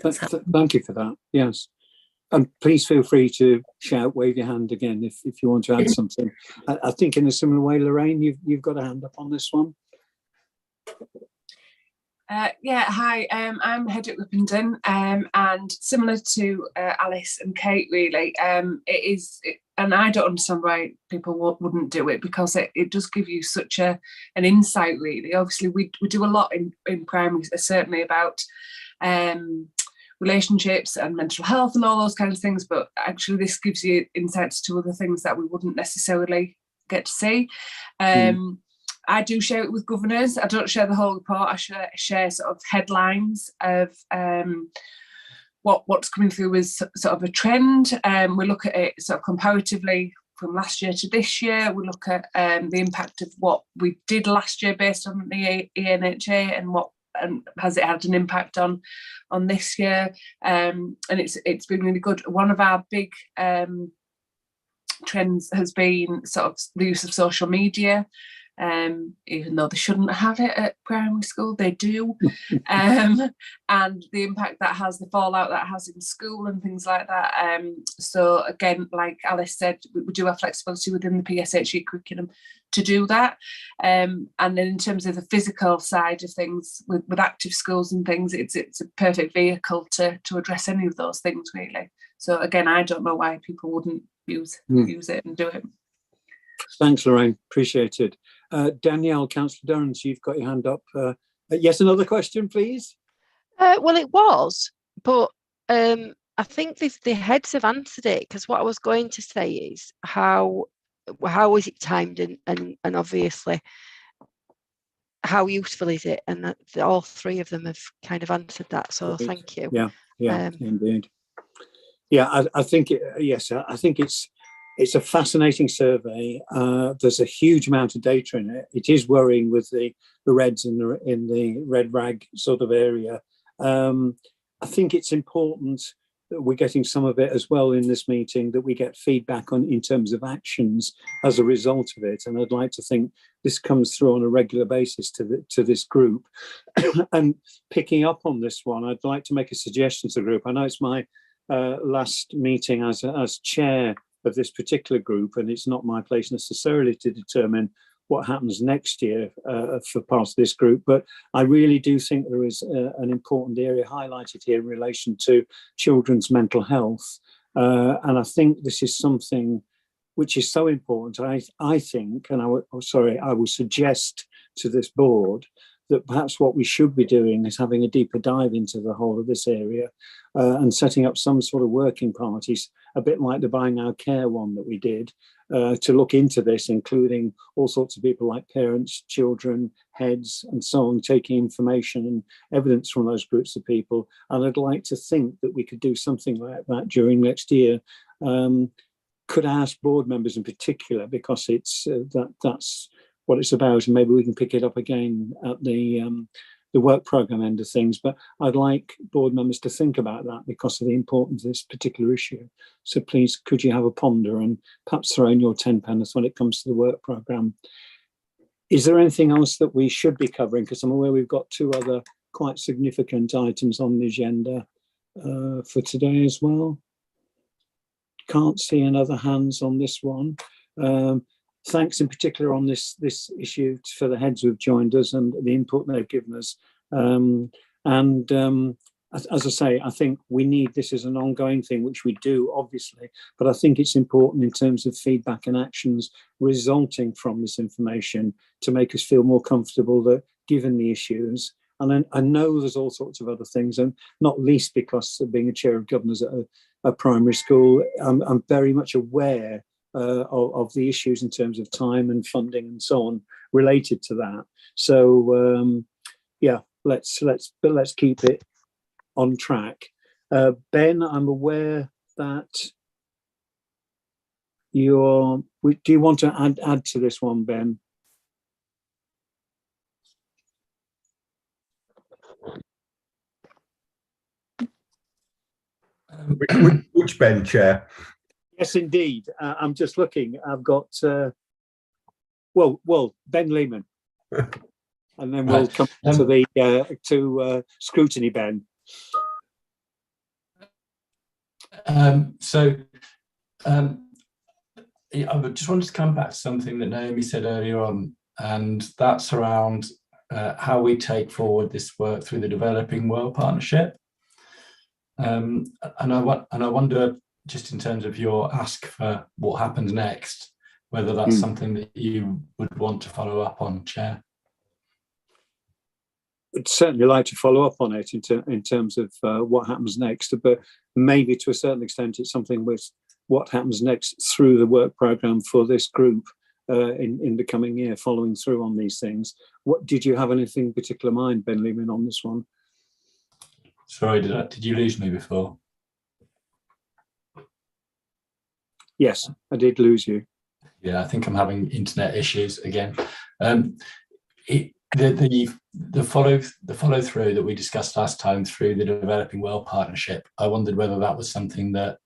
Thank you for that. Yes, and please feel free to shout, wave your hand again if you want to add something. I think in a similar way, Lorraine, you've got a hand up on this one. Yeah, hi, I'm head at Whippenden, and similar to Alice and Kate, really, and I don't understand why people wouldn't do it, because it does give you such an insight, really. Obviously, we do a lot in primary, certainly about relationships and mental health and all those kinds of things, but actually this gives you insights to other things that we wouldn't necessarily get to see. I do share it with governors. I don't share the whole report. I share sort of headlines of what's coming through as sort of a trend. We look at it sort of comparatively from last year to this year. We look at the impact of what we did last year based on the ENHA and what and has it had an impact on this year? And it's been really good. One of our big trends has been sort of the use of social media. Even though they shouldn't have it at primary school, they do. And the impact that has, the fallout that has in school and things like that. So again, like Alice said, we do have flexibility within the PSHE curriculum to do that. And then in terms of the physical side of things, with active schools and things, it's a perfect vehicle to address any of those things, really. So again, I don't know why people wouldn't use it and do it. Thanks, Lorraine. Appreciate it. Danielle, Councillor Durrance, you've got your hand up. Yes, another question, please. Well, it was, but I think the heads have answered it, because what I was going to say is how is it timed, and obviously how useful is it, and that all three of them have kind of answered that. So thank you. Yeah, indeed. Yeah, I think yes, I think it's a fascinating survey. There's a huge amount of data in it. It is worrying with the reds in the red rag sort of area. I think it's important that we're getting some of it as well in this meeting, that we get feedback on in terms of actions as a result of it. And I'd like to think this comes through on a regular basis to this group. And picking up on this one, I'd like to make a suggestion to the group. I know it's my last meeting as chair of this particular group, and it's not my place necessarily to determine what happens next year for part of this group, but I really do think there is an important area highlighted here in relation to children's mental health, and I think this is something which is so important. I think, and I will suggest to this board that perhaps what we should be doing is having a deeper dive into the whole of this area and setting up some sort of working parties, a bit like the Buy Now Care one that we did, to look into this, including all sorts of people like parents, children, heads, and so on, taking information and evidence from those groups of people. And I'd like to think that we could do something like that during next year. Could ask board members in particular, because it's that's what it's about, and maybe we can pick it up again at the work programme end of things. But I'd like board members to think about that because of the importance of this particular issue. So please, could you have a ponder and perhaps throw in your 10 pence when it comes to the work programme. Is there anything else that we should be covering? Because I'm aware we've got two other quite significant items on the agenda for today as well. Can't see any other hands on this one. Thanks in particular on this issue for the heads who've joined us and the input they've given us. As I say, I think we need this as an ongoing thing, which we do, obviously, but I think it's important in terms of feedback and actions resulting from this information to make us feel more comfortable that, given the issues, and I know there's all sorts of other things, and not least because of being a chair of governors at a primary school, I'm very much aware of the issues in terms of time and funding and so on related to that. So yeah, let's keep it on track. Ben, I'm aware that do you want to add to this one, Ben? Which Ben, Chair? Yes, indeed. I'm just looking. I've got well, Ben Lehman, and then we'll come to the scrutiny, Ben. I just wanted to come back to something that Naomi said earlier on, and that's around how we take forward this work through the Developing World Partnership. And I wonder, just in terms of your ask for what happens next, whether that's something that you would want to follow up on, Chair. I'd certainly like to follow up on it in terms of what happens next, but maybe to a certain extent it's something with what happens next through the work programme for this group in the coming year, following through on these things. What did you have anything in particular in mind, Ben Lehman, on this one? Sorry, did you lose me before? Yes, I did lose you. Yeah, I think I'm having internet issues again. the follow through that we discussed last time through the Developing Well partnership, I wondered whether that was something that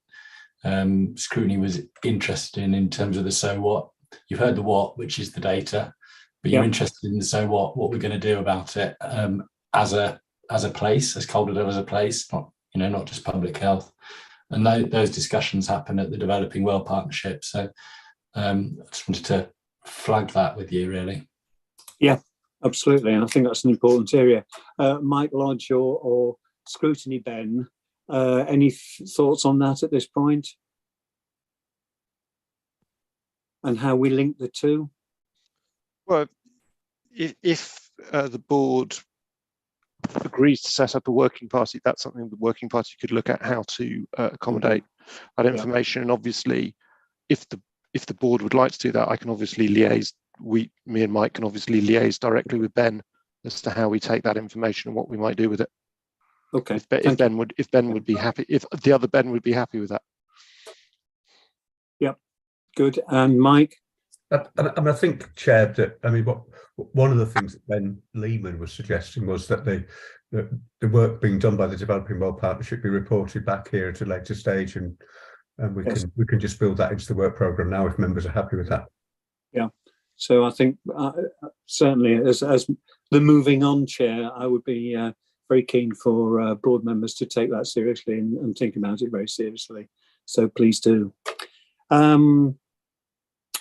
Scrutiny was interested in terms of the so what. You've heard the what, which is the data, but you're interested in the so what we're going to do about it as a place, as Calderdale as a place, not just public health. And those discussions happen at the Developing Well partnership. So I just wanted to flag that with you, really. Yeah, absolutely. And I think that's an important area. Mike Lodge or Scrutiny, Ben, any thoughts on that at this point? And how we link the two? Well, if the board agrees to set up a working party, that's something the working party could look at, how to accommodate that information. And obviously, if the board would like to do that, I can obviously liaise. Me and Mike can obviously liaise directly with Ben as to how we take that information and what we might do with it. Okay. If Ben would be happy, if the other Ben would be happy with that. Yep. Good. And Mike? And I think, Chair, that one of the things that Ben Lehman was suggesting was that the work being done by the Developing Well partnership be reported back here at a later stage, and we can just build that into the work programme now if members are happy with that. Yeah. So I think certainly as the moving on chair, I would be very keen for board members to take that seriously and think about it very seriously. So please do.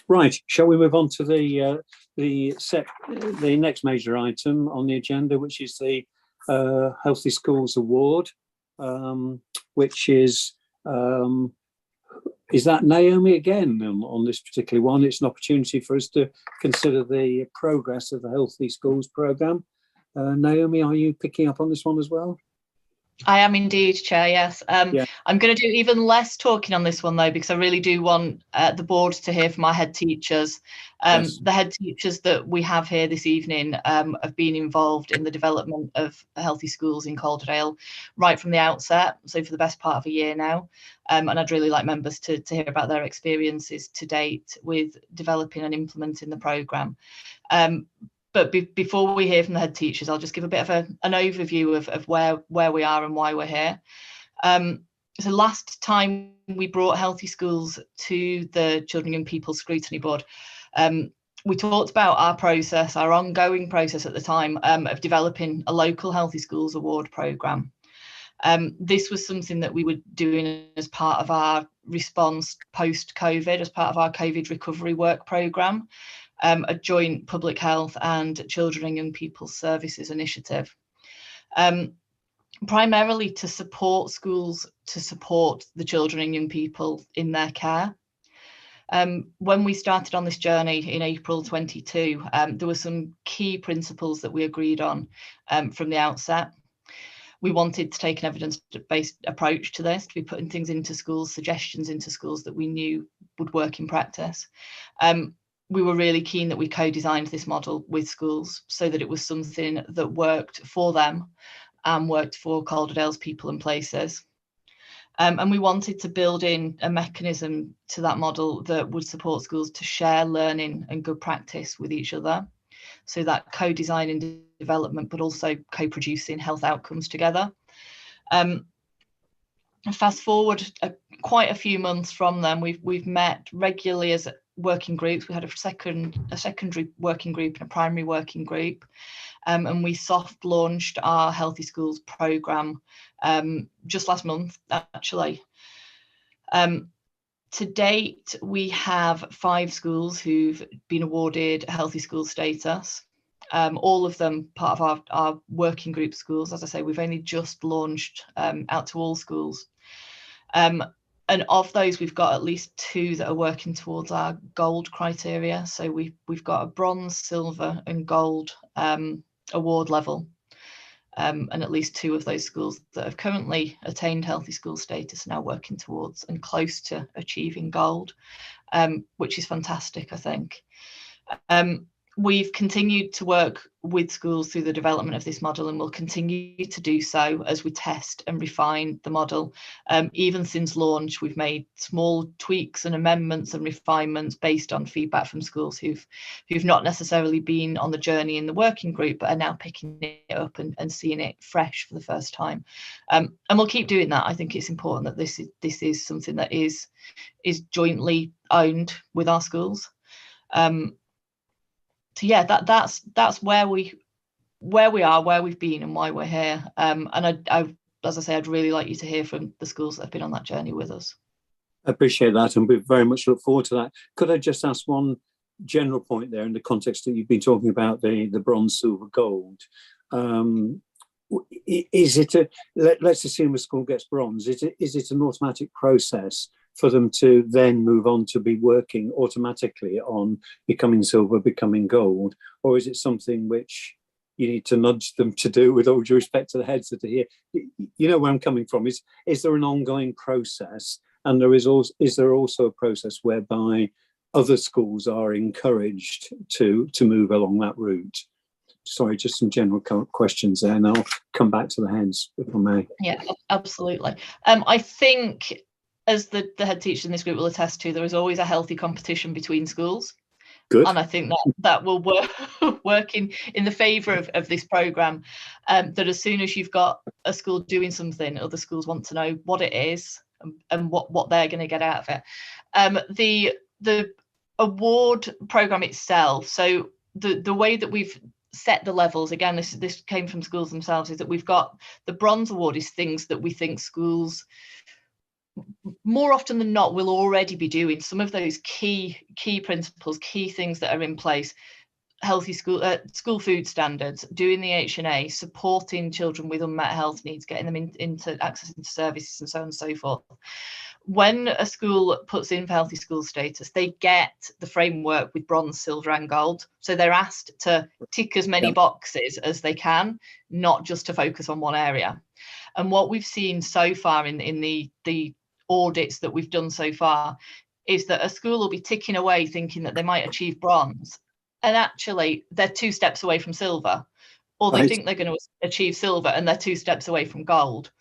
Right, shall we move on to the next major item on the agenda, which is the Healthy Schools Award, which is that Naomi again on this particular one? It's an opportunity for us to consider the progress of the Healthy Schools programme. Naomi, are you picking up on this one as well? I am indeed, Chair, yes. I'm going to do even less talking on this one, though, because I really do want the board to hear from our head teachers. The head teachers that we have here this evening have been involved in the development of healthy schools in Calderdale right from the outset, so for the best part of a year now. And I'd really like members to hear about their experiences to date with developing and implementing the programme. But before we hear from the head teachers, I'll just give a bit of an overview of where we are and why we're here. So last time we brought Healthy Schools to the Children and Young People Scrutiny Board, we talked about our process, our ongoing process at the time of developing a local Healthy Schools Award programme. This was something that we were doing as part of our response post-COVID, as part of our COVID recovery work programme. A joint public health and children and young people services initiative, primarily to support schools to support the children and young people in their care. When we started on this journey in April 22, there were some key principles that we agreed on from the outset. We wanted to take an evidence-based approach to this, to be putting things into schools, suggestions into schools that we knew would work in practice. We were really keen that we co-designed this model with schools so that it was something that worked for them and worked for Calderdale's people and places. And we wanted to build in a mechanism to that model that would support schools to share learning and good practice with each other. So that co-designing development, but also co-producing health outcomes together. Fast forward quite a few months from then, we've met regularly as working groups. We had a secondary working group and a primary working group, and we soft launched our Healthy Schools programme just last month, actually. To date, we have 5 schools who've been awarded Healthy Schools status. All of them part of our working group schools. As I say, we've only just launched out to all schools. And of those, we've got at least 2 that are working towards our gold criteria. So we've got a bronze, silver and gold award level. And at least 2 of those schools that have currently attained Healthy School status are now working towards and close to achieving gold, which is fantastic, I think. we've continued to work with schools through the development of this model, and will continue to do so as we test and refine the model. Even since launch, we've made small tweaks and amendments and refinements based on feedback from schools who've not necessarily been on the journey in the working group, but are now picking it up and seeing it fresh for the first time. And we'll keep doing that. I think it's important that this is something that is jointly owned with our schools. So yeah, that's where we are, where we've been, and why we're here. And I, as I say, I'd really like you to hear from the schools that have been on that journey with us. I appreciate that, and we very much look forward to that. Could I just ask one general point there in the context that you've been talking about the bronze, silver, gold? Is it let's assume a school gets bronze? Is it an automatic process for them to then move on to be working automatically on becoming silver, becoming gold? Or is it something which you need to nudge them to do, with all due respect to the heads that are here? You know where I'm coming from. Is there an ongoing process? And is there also a process whereby other schools are encouraged to move along that route? Sorry, just some general questions there, and I'll come back to the heads, if I may. Yeah, absolutely. I think, as the head teacher in this group will attest to, there is always a healthy competition between schools. Good. And I think that will work in the favour of this programme, that as soon as you've got a school doing something, other schools want to know what it is and what they're going to get out of it. The award programme itself, so the way that we've set the levels, again, this came from schools themselves, is that we've got the bronze award is things that we think schools more often than not will already be doing. Some of those key principles, key things that are in place: healthy school food standards, doing the H&A, supporting children with unmet health needs, getting them into access into services, and so on and so forth. When a school puts in for healthy school status, they get the framework with bronze, silver and gold. So they're asked to tick as many boxes as they can, not just to focus on one area. And what we've seen so far in the audits that we've done so far is that a school will be ticking away thinking that they might achieve bronze, and actually they're 2 steps away from silver, or they think they're going to achieve silver and they're 2 steps away from gold.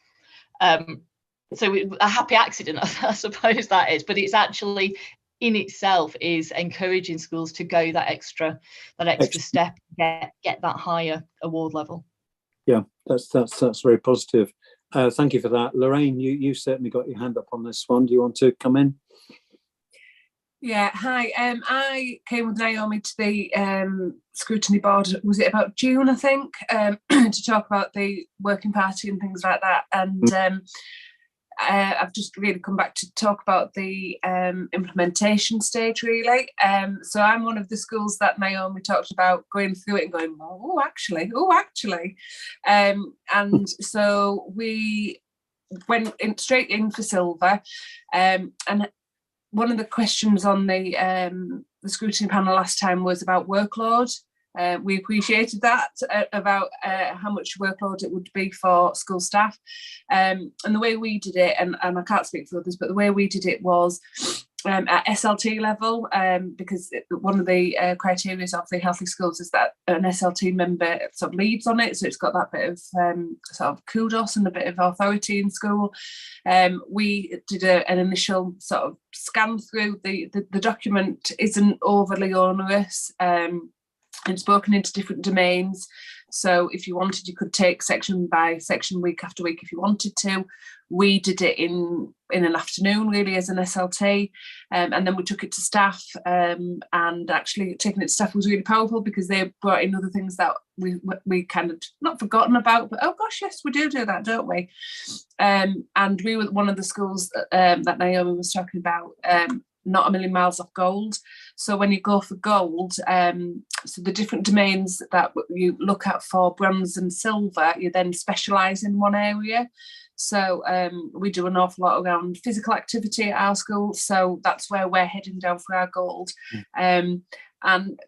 So a happy accident, I suppose that is, but it's actually in itself is encouraging schools to go that extra step, get that higher award level. Yeah, that's very positive. Thank you for that. Lorraine, you certainly got your hand up on this one. Do you want to come in? Yeah, hi. I came with Naomi to the Scrutiny board, was it about June, I think, to talk about the working party and things like that. And I've just really come back to talk about the implementation stage, really. So I'm one of the schools that Naomi talked about going through it and going, oh, actually. And so we went straight in for silver. And one of the questions on the scrutiny panel last time was about workload. We appreciated that, about how much workload it would be for school staff. And the way we did it, and I can't speak for others, but the way we did it was at SLT level, because one of the criteria of the healthy schools is that an SLT member sort of leads on it, so it's got that bit of sort of kudos and a bit of authority in school. We did an initial sort of scan through. The document isn't overly onerous. It's broken into different domains, so if you wanted, you could take section by section, week after week, if you wanted to. We did it in an afternoon, really, as an SLT, and then we took it to staff, and actually taking it to staff was really powerful because they brought in other things that we kind of not forgotten about, but oh gosh, yes, we do that, don't we? And we were one of the schools that Naomi was talking about, not a million miles off gold. So when you go for gold, so the different domains that you look at for bronze and silver, you then specialise in one area. So we do an awful lot around physical activity at our school, so that's where we're heading down for our gold. And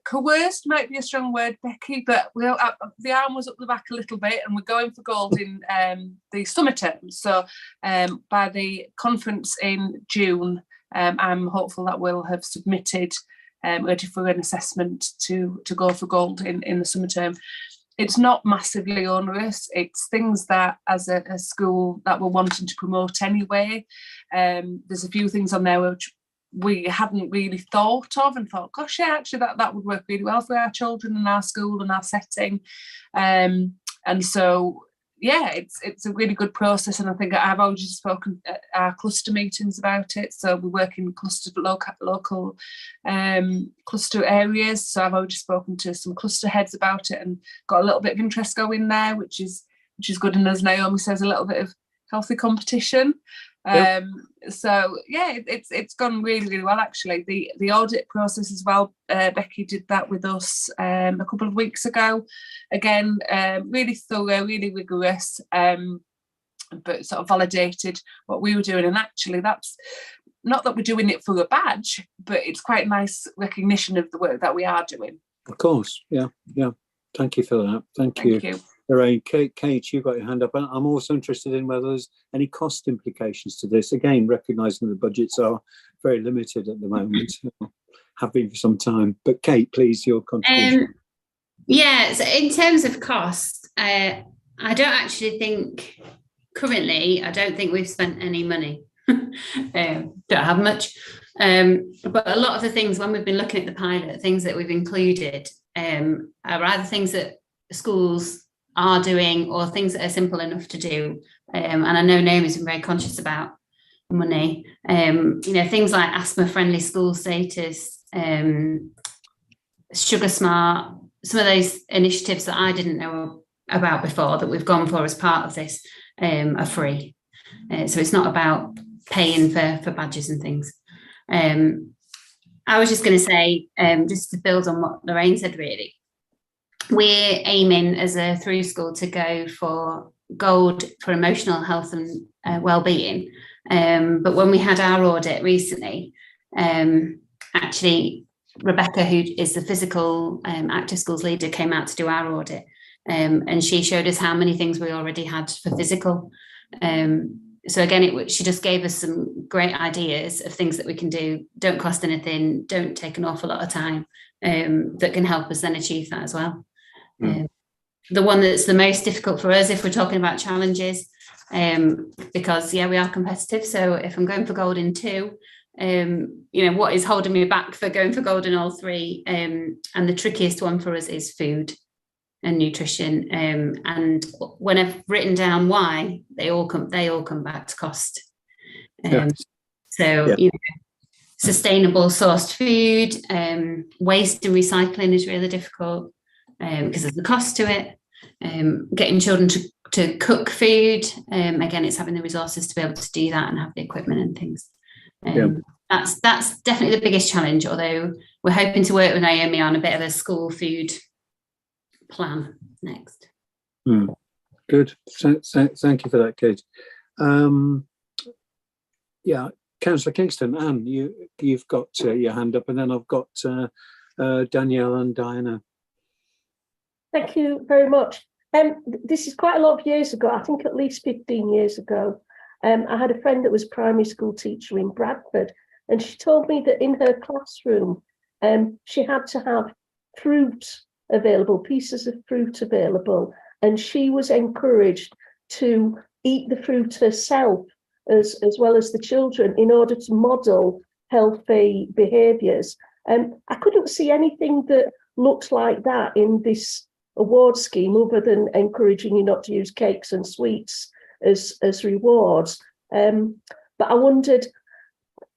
coerced might be a strong word, Becky, but the arm was up the back a little bit, and we're going for gold in the summer term. So by the conference in June, I'm hopeful that we'll have submitted ready for an assessment to go for gold in the summer term. It's not massively onerous. It's things that, as a school, that we're wanting to promote anyway. There's a few things on there which we hadn't really thought of and thought, gosh, yeah, actually that would work really well for our children and our school and our setting. And so, yeah, it's a really good process. And I think I've already spoken at our cluster meetings about it. So we work in clustered local cluster areas. So I've already spoken to some cluster heads about it and got a little bit of interest going there, which is good. And as Naomi says, a little bit of healthy competition. Yep. So yeah, it's gone really, really well actually. The audit process as well, Becky did that with us a couple of weeks ago. Again, really thorough, really rigorous, but sort of validated what we were doing. And actually that's not that we're doing it for a badge, but it's quite nice recognition of the work that we are doing. Of course, yeah. Thank you for that. Thank you. Lorraine. Kate, you've got your hand up. I'm also interested in whether there's any cost implications to this. Again, recognising the budgets are very limited at the moment, have been for some time. But Kate, please, your contribution. Yeah, so in terms of cost, I don't actually think currently, I don't think we've spent any money. Don't have much. But a lot of the things, when we've been looking at the pilot, things that we've included are either things that schools are doing or things that are simple enough to do. And I know Naomi's been very conscious about money. Things like asthma-friendly school status, Sugar Smart, some of those initiatives that I didn't know about before that we've gone for as part of this are free. So it's not about paying for badges and things. I was just going to say, just to build on what Lorraine said, really, we're aiming as a through school to go for gold for emotional health and well-being. But when we had our audit recently, actually Rebecca, who is the physical active schools leader, came out to do our audit, and she showed us how many things we already had for physical. So again, she just gave us some great ideas of things that we can do, don't cost anything, don't take an awful lot of time, that can help us then achieve that as well. The one that's the most difficult for us, if we're talking about challenges, because we are competitive. So if I'm going for gold in 2, what is holding me back for going for gold in all 3? And the trickiest one for us is food and nutrition. And when I've written down why, they all come back to cost. Sustainable sourced food, waste and recycling is really difficult because there's a cost to it. Getting children to cook food, again, it's having the resources to be able to do that and have the equipment and things. That's definitely the biggest challenge, although we're hoping to work with Naomi on a bit of a school food plan next. Good. Thank you for that, Kate. Councillor Kingston, Anne, you've got your hand up, and then I've got Danielle and Diana. Thank you very much. This is quite a lot of years ago, I think at least 15 years ago. I had a friend that was a primary school teacher in Bradford, and she told me that in her classroom, she had to have fruit available, pieces of fruit available, and she was encouraged to eat the fruit herself as well as the children in order to model healthy behaviours. I couldn't see anything that looked like that in this award scheme other than encouraging you not to use cakes and sweets as rewards. But I wondered,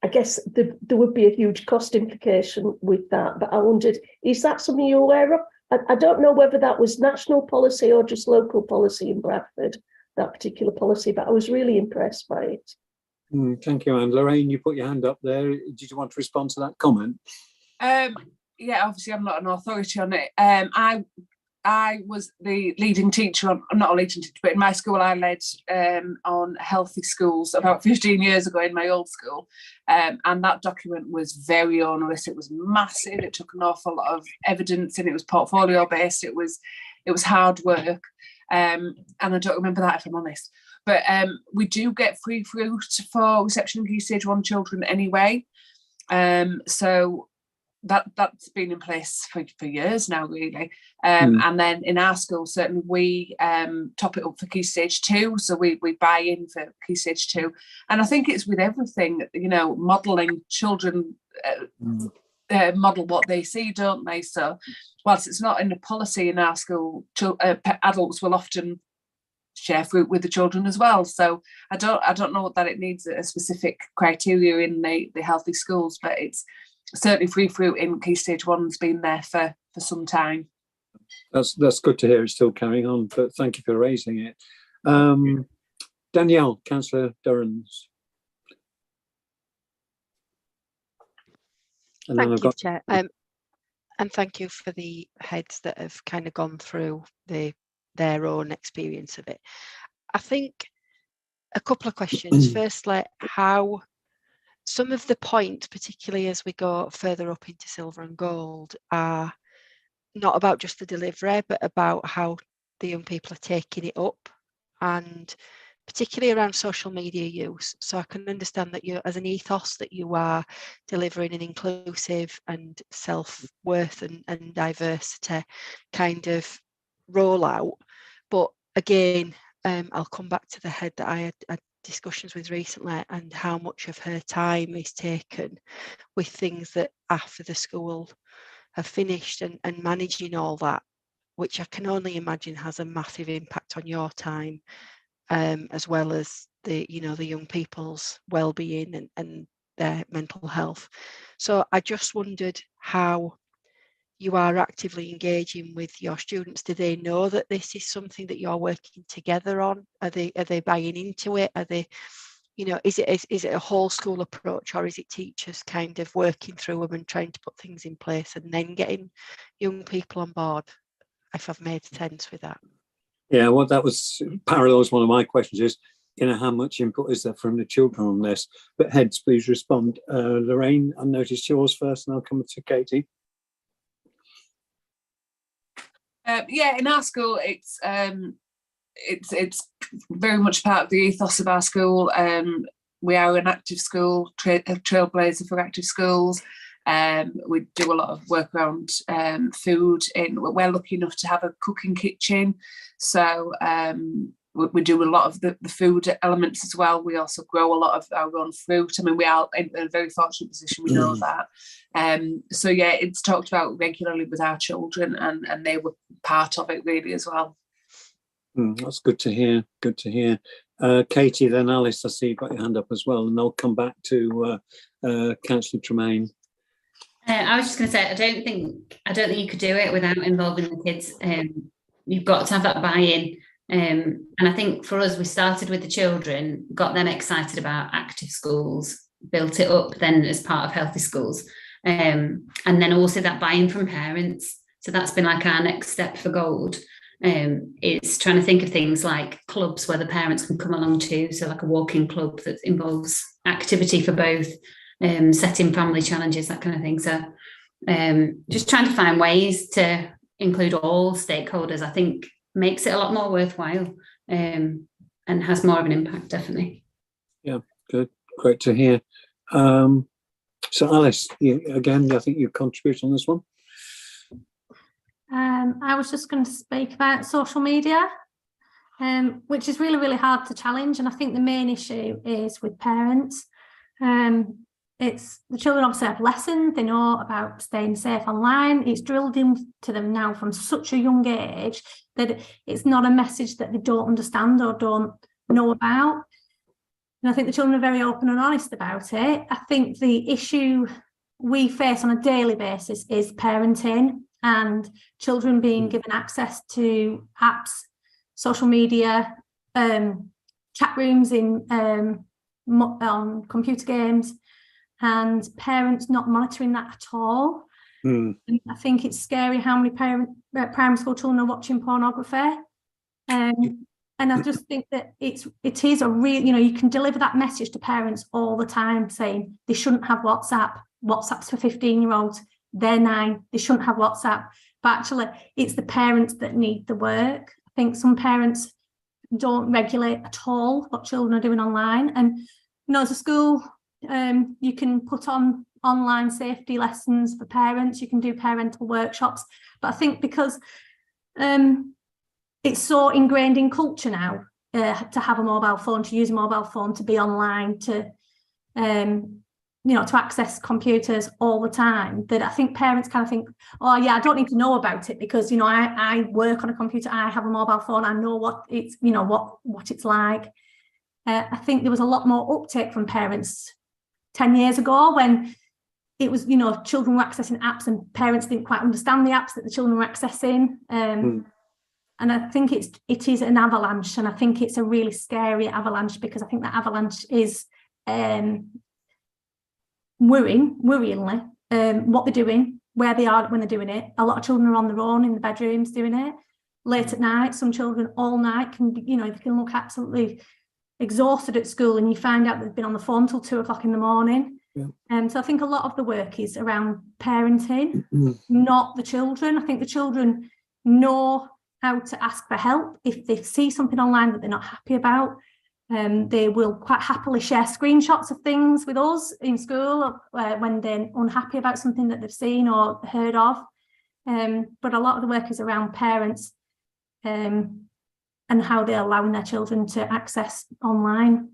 I guess there would be a huge cost implication with that, but I wondered, is that something you're aware of? I don't know whether that was national policy or just local policy in Bradford, that particular policy, but I was really impressed by it. Thank you, Anne. Lorraine, you put your hand up there. Did you want to respond to that comment? Obviously I'm not an authority on it. I was the leading teacher not a leading teacher, but in my school I led on healthy schools about 15 years ago in my old school. And that document was very onerous. It was massive. It took an awful lot of evidence and it was portfolio based. It was hard work. And I don't remember that, if I'm honest. But we do get free fruit for reception and key stage 1 children anyway. So that's been in place for years now, really. And then in our school, certainly we top it up for Key Stage 2, so we buy in for Key Stage 2. And I think it's with everything, you know, modelling children model what they see, don't they? So whilst it's not in the policy in our school, adults will often share fruit with the children as well. So I don't know that it needs a specific criteria in the healthy schools, but it's certainly free fruit in Key Stage 1's been there for some time. That's good to hear. It's still carrying on, but thank you for raising it. Danielle, Councillor Durrans. And then Thank you, Chair. And thank you for the heads that have kind of gone through their own experience of it. I think a couple of questions. Firstly, how some of the points, particularly as we go further up into silver and gold, are not about just the delivery, but about how the young people are taking it up, and particularly around social media use. So I can understand that you, as an ethos, that you are delivering an inclusive and self-worth and diversity kind of rollout. But again, I'll come back to the head that I had discussions with recently, and how much of her time is taken with things that after the school have finished and managing all that, which I can only imagine has a massive impact on your time, as well as the young people's well-being and their mental health. So I just wondered how you are actively engaging with your students. Do they know that this is something that you're working together on? Are they buying into it? Are they, is it a whole school approach, or is it teachers kind of working through them and trying to put things in place and then getting young people on board? If I've made sense with that. Yeah, well, that was parallels one of my questions is, how much input is there from the children on this? But heads, please respond. Lorraine, I noticed yours first, and I'll come to Katie. Yeah, in our school, it's very much part of the ethos of our school. We are an active school, trailblazer for active schools. We do a lot of work around food. We're lucky enough to have a cooking kitchen, so we do a lot of the food elements as well. We also grow a lot of our own fruit. I mean, we are in a very fortunate position, we know that. So yeah, it's talked about regularly with our children, and they were part of it really as well. That's good to hear. Good to hear. Katie, then Alice, I see you've got your hand up as well, and I'll come back to Councillor Tremaine. I was just going to say, I don't think you could do it without involving the kids. You've got to have that buy-in. And I think for us, we started with the children, got them excited about active schools, built it up then as part of healthy schools. And then also that buy-in from parents. So that's been like our next step for gold. It's trying to think of things like clubs where the parents can come along too. So like a walking club that involves activity for both, setting family challenges, that kind of thing. So just trying to find ways to include all stakeholders, I think makes it a lot more worthwhile, and has more of an impact, definitely. Yeah, good. Great to hear. So Alice, again, I think you contribute on this one. I was just going to speak about social media, which is really, really hard to challenge. And I think the main issue is with parents. It's the children obviously have lessons, they know about staying safe online. It's drilled into them now from such a young age that it's not a message that they don't understand or don't know about. And I think the children are very open and honest about it. I think the issue we face on a daily basis is parenting and children being given access to apps, social media, chat rooms on computer games, and parents not monitoring that at all. And I think it's scary how many primary school children are watching pornography. And I just think that it is a real, you can deliver that message to parents all the time saying they shouldn't have WhatsApp. WhatsApp's for 15-year-olds. They're 9. They shouldn't have WhatsApp. But actually, it's the parents that need the work. I think some parents don't regulate at all what children are doing online. And as a school, you can put on online safety lessons for parents. You can do parental workshops. But I think because it's so ingrained in culture now to have a mobile phone, to use a mobile phone, to be online, to to access computers all the time, that I think parents kind of think, oh yeah, I don't need to know about it because I work on a computer, I have a mobile phone, I know what it's what it's like. I think there was a lot more uptake from parents 10 years ago when it was children were accessing apps and parents didn't quite understand the apps that the children were accessing. And I think it is an avalanche, and I think it's a really scary avalanche, because I think that avalanche is worryingly what they're doing, where they are when they're doing it. A lot of children are on their own in the bedrooms doing it late at night. Some children all night can be, they can look absolutely exhausted at school, and you find out they've been on the phone till 2 o'clock in the morning. So I think a lot of the work is around parenting, not the children. I think the children know how to ask for help if they see something online that they're not happy about. They will quite happily share screenshots of things with us in school when they're unhappy about something that they've seen or heard of. But a lot of the work is around parents and how they're allowing their children to access online.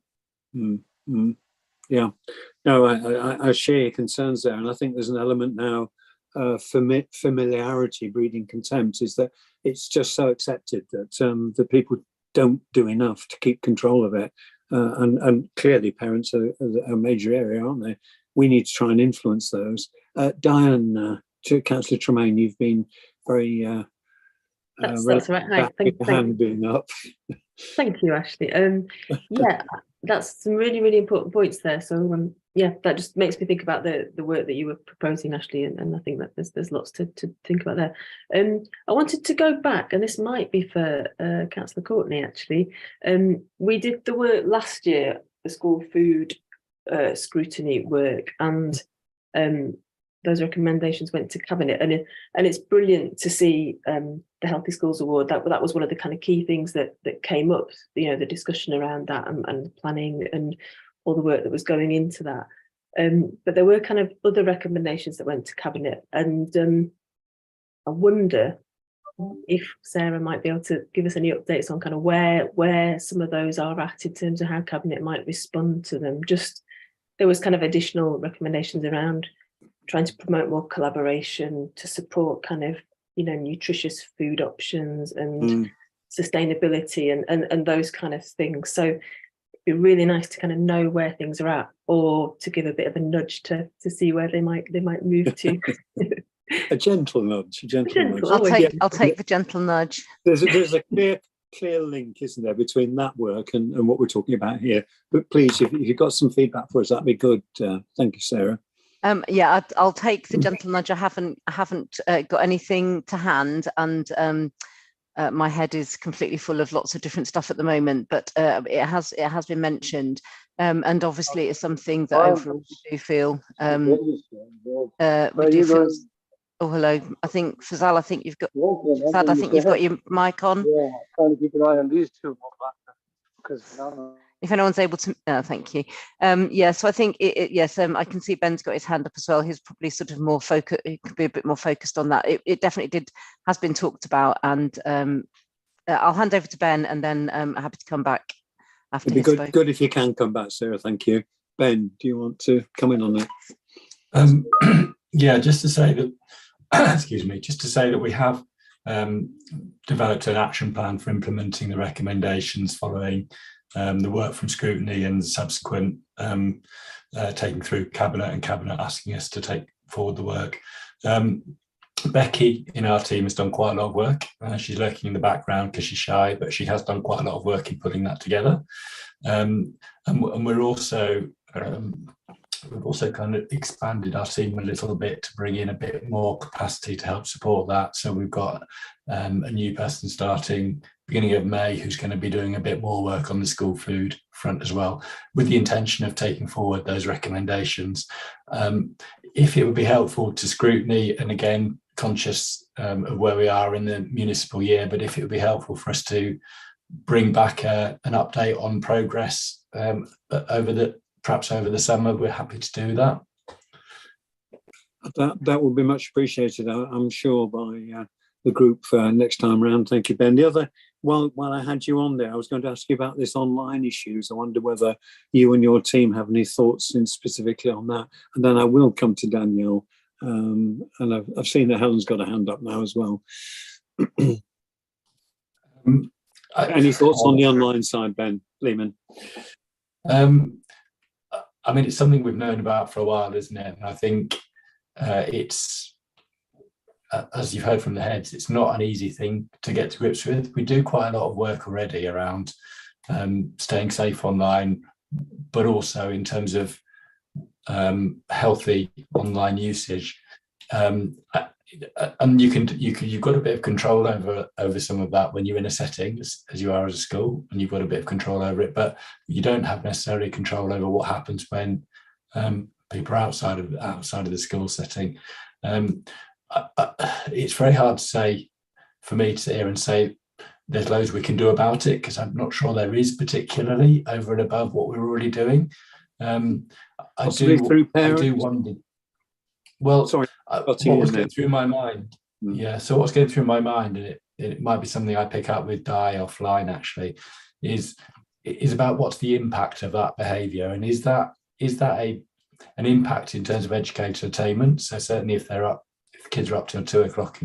Yeah, no, I share your concerns there, and I think there's an element now, familiarity breeding contempt, is that it's just so accepted that the people don't do enough to keep control of it, and clearly parents are a major area, aren't they? We need to try and influence those. Diane, to Councillor Tremaine, you've been very that's right. Hi. Thank hand being up. Thank you, Ashley. Yeah, that's some really, really important points there. So yeah, that just makes me think about the work that you were proposing, Ashley, and I think that there's lots to think about there. I wanted to go back, and this might be for Councillor Courtney, actually. We did the work last year, the school food scrutiny work, and those recommendations went to Cabinet, and it's brilliant to see the Healthy Schools Award. That was one of the kind of key things that came up, the discussion around that and planning and all the work that was going into that. But there were kind of other recommendations that went to Cabinet, and I wonder if Sarah might be able to give us any updates on kind of where some of those are at in terms of how Cabinet might respond to them. Just there was kind of additional recommendations around trying to promote more collaboration to support kind of nutritious food options and sustainability and those kind of things. So it'd be really nice to kind of know where things are at, or to give a bit of a nudge to see where they might move to. A gentle nudge. Nudge. I'll take the gentle nudge. There's a clear link, isn't there, between that work and what we're talking about here. But please, if you've got some feedback for us, that'd be good. Thank you, Sarah. Yeah, I'll take the gentle nudge. I haven't got anything to hand, and my head is completely full of lots of different stuff at the moment. But it has been mentioned, and obviously it's something that overall we do feel. Oh, hello. I think Fazal. I think you've got. Fad, I think you've got your mic on. Yeah, trying to keep an eye on these two because. If anyone's able to, thank you. Yeah, so I think yes, I can see Ben's got his hand up as well. He's probably sort of more focused. He could be a bit more focused on that. It definitely has been talked about, and I'll hand over to Ben, and then I'm happy to come back after. It'd be good if you can come back, Sarah. Thank you. Ben, do you want to come in on that? Yeah, just to say that. Excuse me. Just to say that we have developed an action plan for implementing the recommendations following the work from Scrutiny and subsequent taking through Cabinet, and Cabinet asking us to take forward the work. Becky in our team has done quite a lot of work. She's lurking in the background because she's shy, but she has done quite a lot of work in putting that together. And we're also we've also kind of expanded our team a little bit to bring in a bit more capacity to help support that. So we've got a new person starting beginning of May who's going to be doing a bit more work on the school food front as well, with the intention of taking forward those recommendations. If it would be helpful to Scrutiny, and again, conscious of where we are in the municipal year, but if it would be helpful for us to bring back an update on progress perhaps over the summer, we're happy to do that. That would be much appreciated, I'm sure, by the group next time round. Thank you, Ben. The other, while I had you on there, I was going to ask you about this online issues. I wonder whether you and your team have any thoughts specifically on that. And then I will come to Danielle. And I've seen that Helen's got a hand up now as well. Any thoughts on the online side, Ben Lehman? I mean, it's something we've known about for a while, isn't it? And I think it's, as you've heard from the heads, it's not an easy thing to get to grips with. We do quite a lot of work already around staying safe online, but also in terms of healthy online usage. And you've got a bit of control over some of that when you're in a setting, as you are as a school, and you've got a bit of control over it, but you don't have necessarily control over what happens when people are outside of the school setting. It's very hard to say, for me to sit here and say there's loads we can do about it, because I'm not sure there is, particularly over and above what we're already doing. I do wonder. Well, sorry, what was going through my mind? Yeah, so what's going through my mind, and it might be something I pick up with Di offline actually, is about what's the impact of that behaviour, and is that an impact in terms of educator attainment? So certainly if the kids are up till 2 o'clock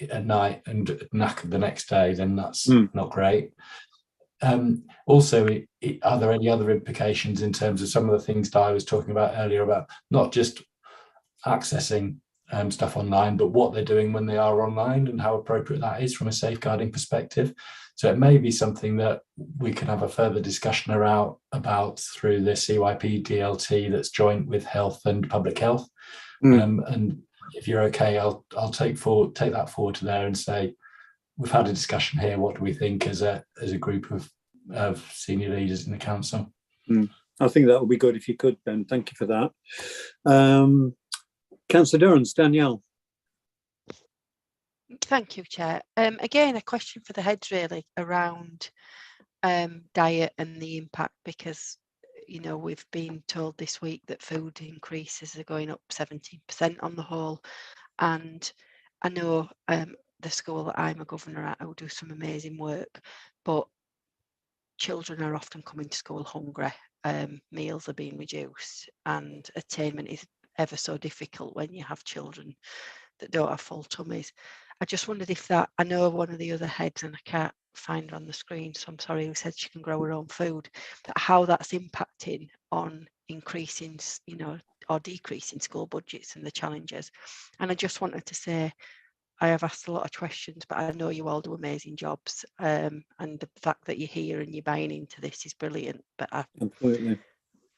at night and knackered the next day, then that's not great. Also, are there any other implications in terms of some of the things Di was talking about earlier about not just accessing stuff online, but what they're doing when they are online and how appropriate that is from a safeguarding perspective? So it may be something that we can have a further discussion about through the CYP DLT that's joint with health and public health. And if you're okay, I'll take that forward to there and say, we've had a discussion here. What do we think as a group of senior leaders in the council? I think that would be good if you could, Ben. Thank you for that. Councillor Durrance, Danielle. Thank you, Chair. Again, a question for the heads really around diet and the impact, because we've been told this week that food increases are going up 17% on the whole, and I know the school that I'm a governor at will do some amazing work, but children are often coming to school hungry. Meals are being reduced, and attainment is ever so difficult when you have children that don't have full tummies. I just wondered if that, I know one of the other heads, and I can't find her on the screen, so I'm sorry, who said she can grow her own food, that how that's impacting on increasing, or decreasing school budgets and the challenges. And I just wanted to say, I have asked a lot of questions, but I know you all do amazing jobs, and the fact that you're here and you're buying into this is brilliant. But Absolutely.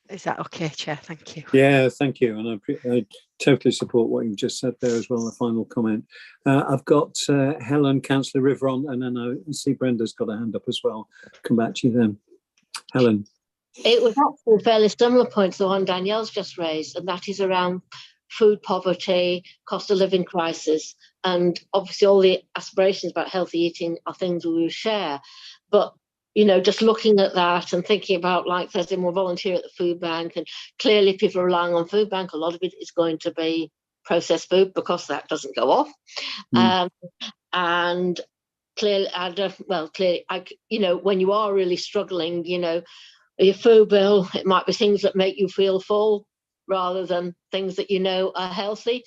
Is that okay, Chair? Thank you. Yeah, thank you. And I totally support what you've just said there as well, a final comment. I've got Helen, Councillor Riveron, and then I see Brenda's got a hand up as well. Come back to you then. Helen. It was actually a fairly similar point to the one Danielle's just raised, and that is around food poverty, cost of living crisis, and obviously all the aspirations about healthy eating are things we will share. But just looking at that and thinking about, like, there's more volunteer at the food bank, and clearly people are relying on food bank. A lot of it is going to be processed food because that doesn't go off. And clearly, when you are really struggling, your food bill, it might be things that make you feel full rather than things that are healthy.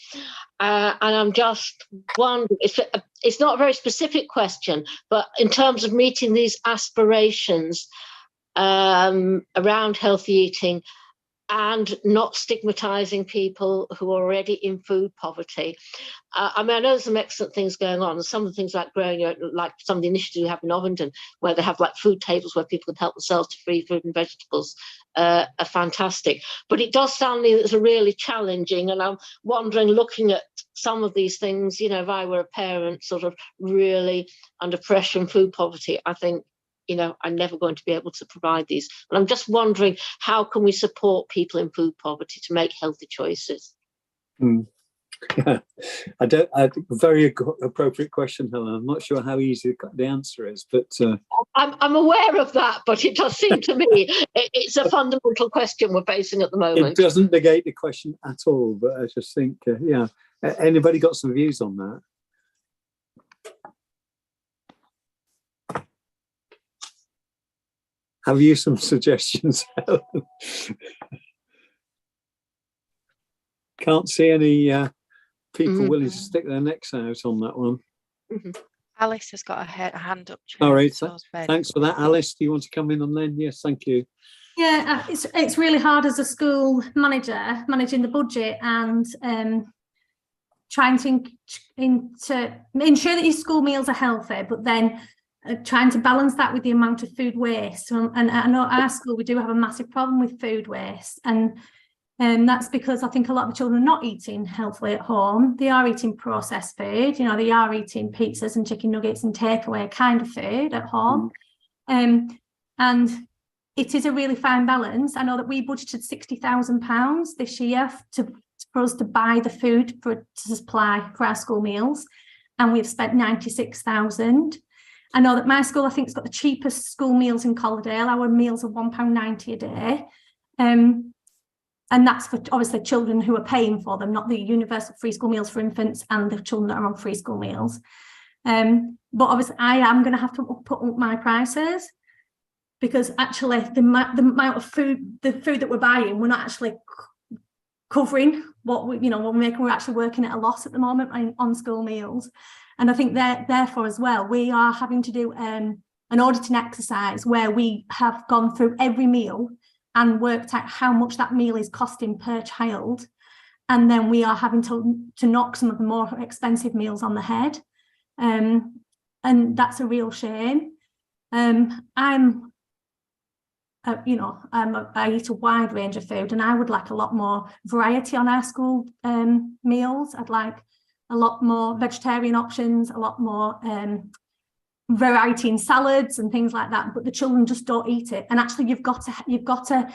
And I'm just wondering, it's not a very specific question, but in terms of meeting these aspirations around healthy eating and not stigmatising people who are already in food poverty. I know there's some excellent things going on. Some of the things like like some of the initiatives we have in Ovington, where they have like food tables where people can help themselves to free fruit and vegetables, are fantastic. But it does sound like it's really challenging, and I'm wondering, looking at some of these things, if I were a parent sort of really under pressure and food poverty, I think, I'm never going to be able to provide these. And I'm just wondering, how can we support people in food poverty to make healthy choices? Yeah, very appropriate question, Helen. I'm not sure how easy the answer is, but I'm aware of that. But it does seem to me it's a fundamental question we're facing at the moment. It doesn't negate the question at all, but I just think, Anybody got some views on that? Have you some suggestions, Helen? Can't see any people willing to stick their necks out on that one. Alice has got a hand up. All right, thanks for that. Alice, do you want to come in on then? Yes, thank you. Yeah, it's really hard as a school manager managing the budget and trying to ensure that your school meals are healthy, but then trying to balance that with the amount of food waste. And I know at our school we do have a massive problem with food waste, and that's because I think a lot of the children are not eating healthily at home. They are eating processed food. You know, they are eating pizzas and chicken nuggets and takeaway kind of food at home. And it is a really fine balance. I know that we budgeted £60,000 this year for us to buy the food to supply for our school meals, and we've spent 96,000. I know that my school, I think, has got the cheapest school meals in Calderdale. Our meals are £1.90 a day. And that's for obviously children who are paying for them, not the universal free school meals for infants and the children that are on free school meals. But obviously I am going to have to put up my prices, because actually the amount of food, the food that we're buying, we're not actually covering what we're making. We're actually working at a loss at the moment on school meals. And I think therefore as well, we are having to do an auditing exercise where we have gone through every meal and worked out how much that meal is costing per child. And then we are having to knock some of the more expensive meals on the head. And that's a real shame. I eat a wide range of food, and I would like a lot more variety on our school meals. I'd like a lot more vegetarian options, a lot more variety in salads and things like that, but the children just don't eat it. And actually you've got a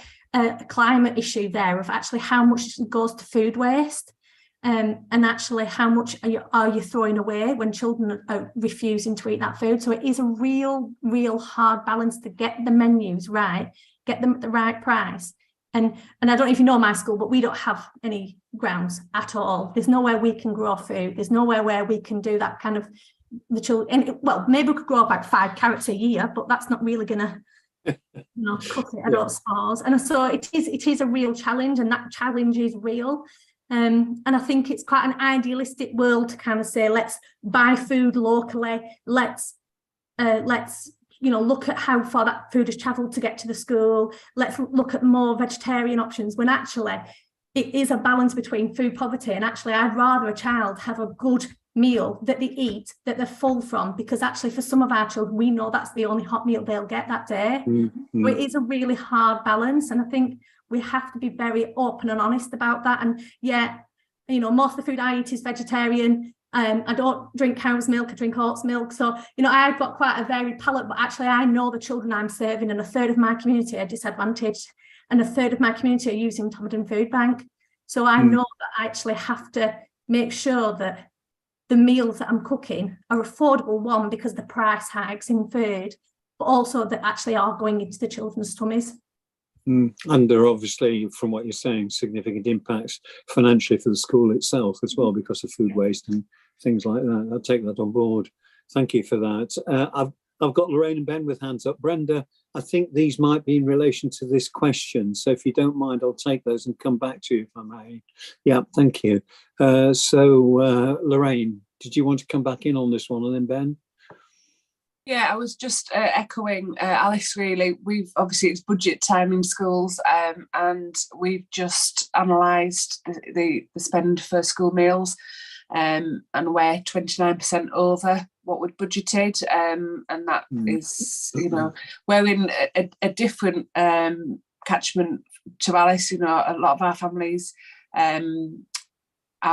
climate issue there of actually how much goes to food waste, and actually how much are you throwing away when children are refusing to eat that food. So it is a real hard balance to get the menus right, get them at the right price. And I don't know if you know my school, but we don't have any grounds at all. There's nowhere we can grow food. There's nowhere where we can do that kind of the children. And, well, maybe we could grow about 5 carrots a year, but that's not really going to cut it, I don't suppose. And so it is a real challenge, and that challenge is real. And I think it's quite an idealistic world to kind of say, let's buy food locally, let's look at how far that food has travelled to get to the school, let's look at more vegetarian options, when actually it is a balance between food poverty. And actually I'd rather a child have a good meal that they eat, that they're full from, because actually for some of our children, we know that's the only hot meal they'll get that day. So it is a really hard balance, and I think we have to be very open and honest about that. And most of the food I eat is vegetarian. I don't drink cow's milk, I drink oat's milk. So, I've got quite a varied palate, but actually I know the children I'm serving, and a third of my community are disadvantaged, and a third of my community are using Tomodon Food Bank. So I know that I actually have to make sure that the meals that I'm cooking are affordable, one, because the price hikes in food, but also that actually are going into the children's tummies. And there are obviously, from what you're saying, significant impacts financially for the school itself as well, because of food waste and things like that. I'll take that on board. Thank you for that. I've got Lorraine and Ben with hands up. Brenda, I think these might be in relation to this question. So if you don't mind, I'll take those and come back to you if I may. Yeah, thank you. Lorraine, did you want to come back in on this one, and then Ben? Yeah, I was just echoing Alice, really. We've obviously, it's budget time in schools, and we've just analysed the spend for school meals, and we're 29% over what we'd budgeted, and that is, we're in a different catchment to Alice. A lot of our families are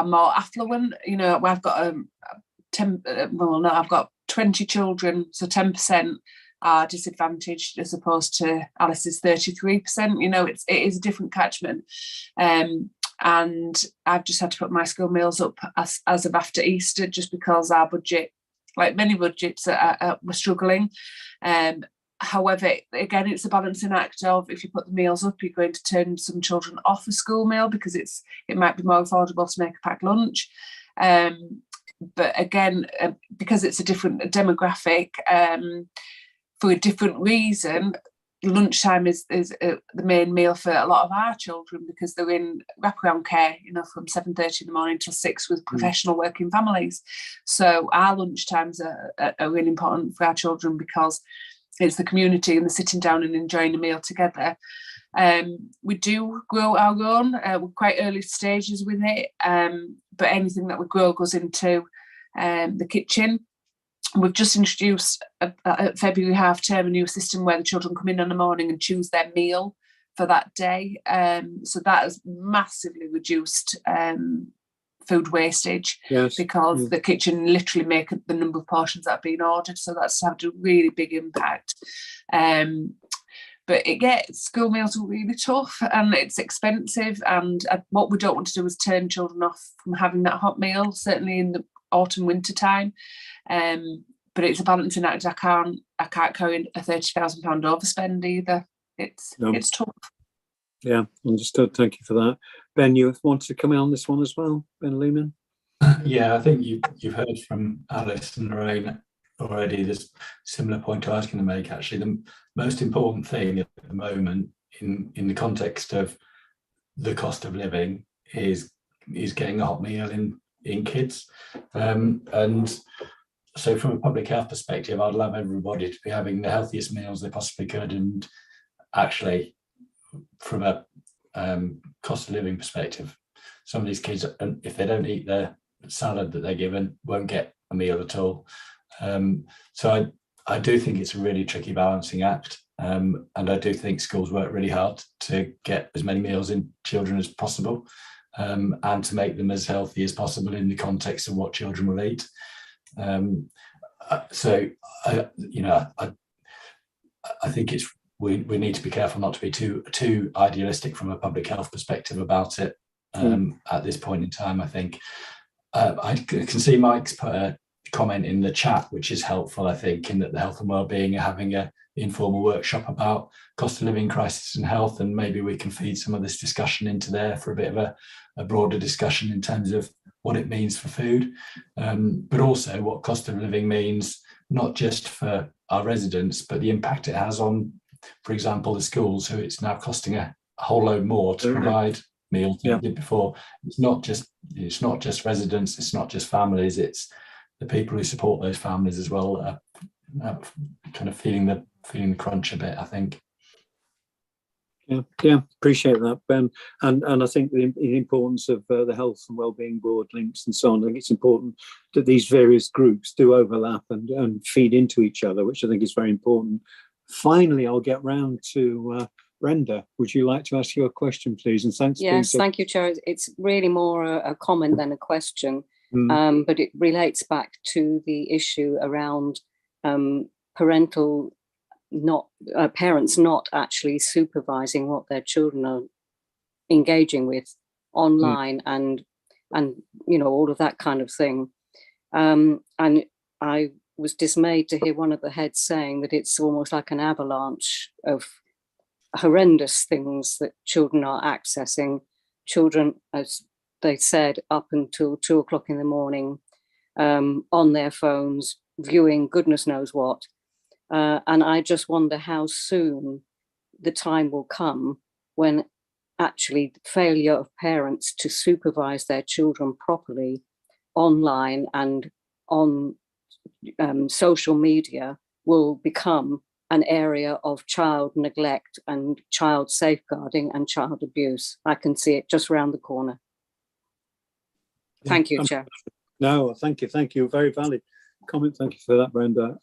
more affluent. I've got I've got 20 children, so 10% are disadvantaged as opposed to Alice's 33%. It is a different catchment, and I've just had to put my school meals up as of after Easter, just because our budget, like many budgets, we're struggling. However, again, it's a balancing act of, if you put the meals up, you're going to turn some children off a school meal because it might be more affordable to make a packed lunch. But again, because it's a different demographic, for a different reason, lunchtime is the main meal for a lot of our children, because they're in wraparound care, from 7:30 in the morning till 6 with professional working families. So our lunchtimes are really important for our children, because it's the community and the sitting down and enjoying a meal together. We do grow our own. We're quite early stages with it, but anything that we grow goes into the kitchen. We've just introduced at February half term a new system where the children come in the morning and choose their meal for that day. So that has massively reduced food wastage, because the kitchen literally make the number of portions that have been ordered. So that's had a really big impact. But school meals are really tough and it's expensive. And what we don't want to do is turn children off from having that hot meal, certainly in the autumn, winter time. But it's a balancing act. I can't carry a £30,000 overspend either. It's tough. Yeah, understood. Thank you for that. Ben, you want to come in on this one as well, Ben Lehman? Yeah, I think you've heard from Alice and Lorraine already. There's a similar point I was going to make. Actually, the most important thing at the moment in the context of the cost of living is getting a hot meal in kids. And so from a public health perspective, I'd love everybody to be having the healthiest meals they possibly could. And actually, from a cost of living perspective, some of these kids, if they don't eat the salad that they're given, won't get a meal at all. So I do think it's a really tricky balancing act. And I do think schools work really hard to get as many meals in children as possible, and to make them as healthy as possible in the context of what children will eat. So I think we need to be careful not to be too idealistic from a public health perspective about it at this point in time. I think I can see Mike's put a comment in the chat, which is helpful, I think, in that the health and wellbeing are having an informal workshop about cost of living crisis and health, and maybe we can feed some of this discussion into there for a bit of a broader discussion in terms of what it means for food, but also what cost of living means, not just for our residents, but the impact it has on, for example, the schools, who it's now costing a whole load more to provide meals than it did before. It's not just residents, it's not just families, it's the people who support those families as well, kind of feeling the crunch a bit, I think. Yeah, appreciate that, Ben. And I think the importance of the health and wellbeing board links and so on. I think it's important that these various groups do overlap and feed into each other, which I think is very important. Finally, I'll get round to Brenda. Would you like to ask your question, please? And thanks. Yes, thank you, Chair. It's really more a comment than a question, but it relates back to the issue around parents not actually supervising what their children are engaging with online and all of that kind of thing. And I was dismayed to hear one of the heads saying that it's almost like an avalanche of horrendous things that children are accessing. Children, as they said, up until 2 o'clock in the morning on their phones, viewing goodness knows what. And I just wonder how soon the time will come when actually the failure of parents to supervise their children properly online and on social media will become an area of child neglect and child safeguarding and child abuse. I can see it just around the corner. Thank you, Chair. No, thank you. Thank you. Very valid comment. Thank you for that, Brenda.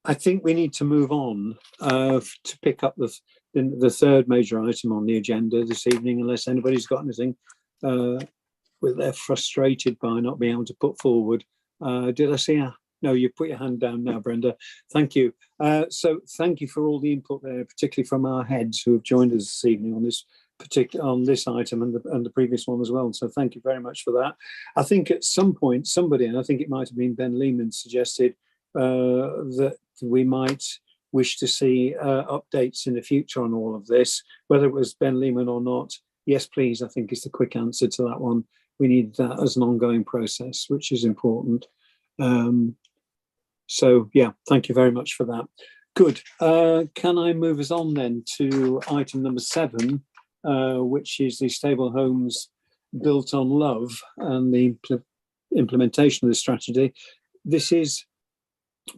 I think we need to move on to pick up the third major item on the agenda this evening, unless anybody's got anything they're frustrated by not being able to put forward. Did I see? No, you put your hand down now, Brenda. Thank you. So thank you for all the input there, particularly from our heads who have joined us this evening on this item and the previous one as well. So thank you very much for that. I think at some point somebody, and I think it might have been Ben Lehman, suggested that we might wish to see updates in the future on all of this, whether it was Ben Lehman or not. Yes, please, I think is the quick answer to that one. we need that as an ongoing process, which is important. So yeah, thank you very much for that. Good. Can I move us on then to item number 7, which is the Stable Homes Built on Love and the implementation of the strategy. This is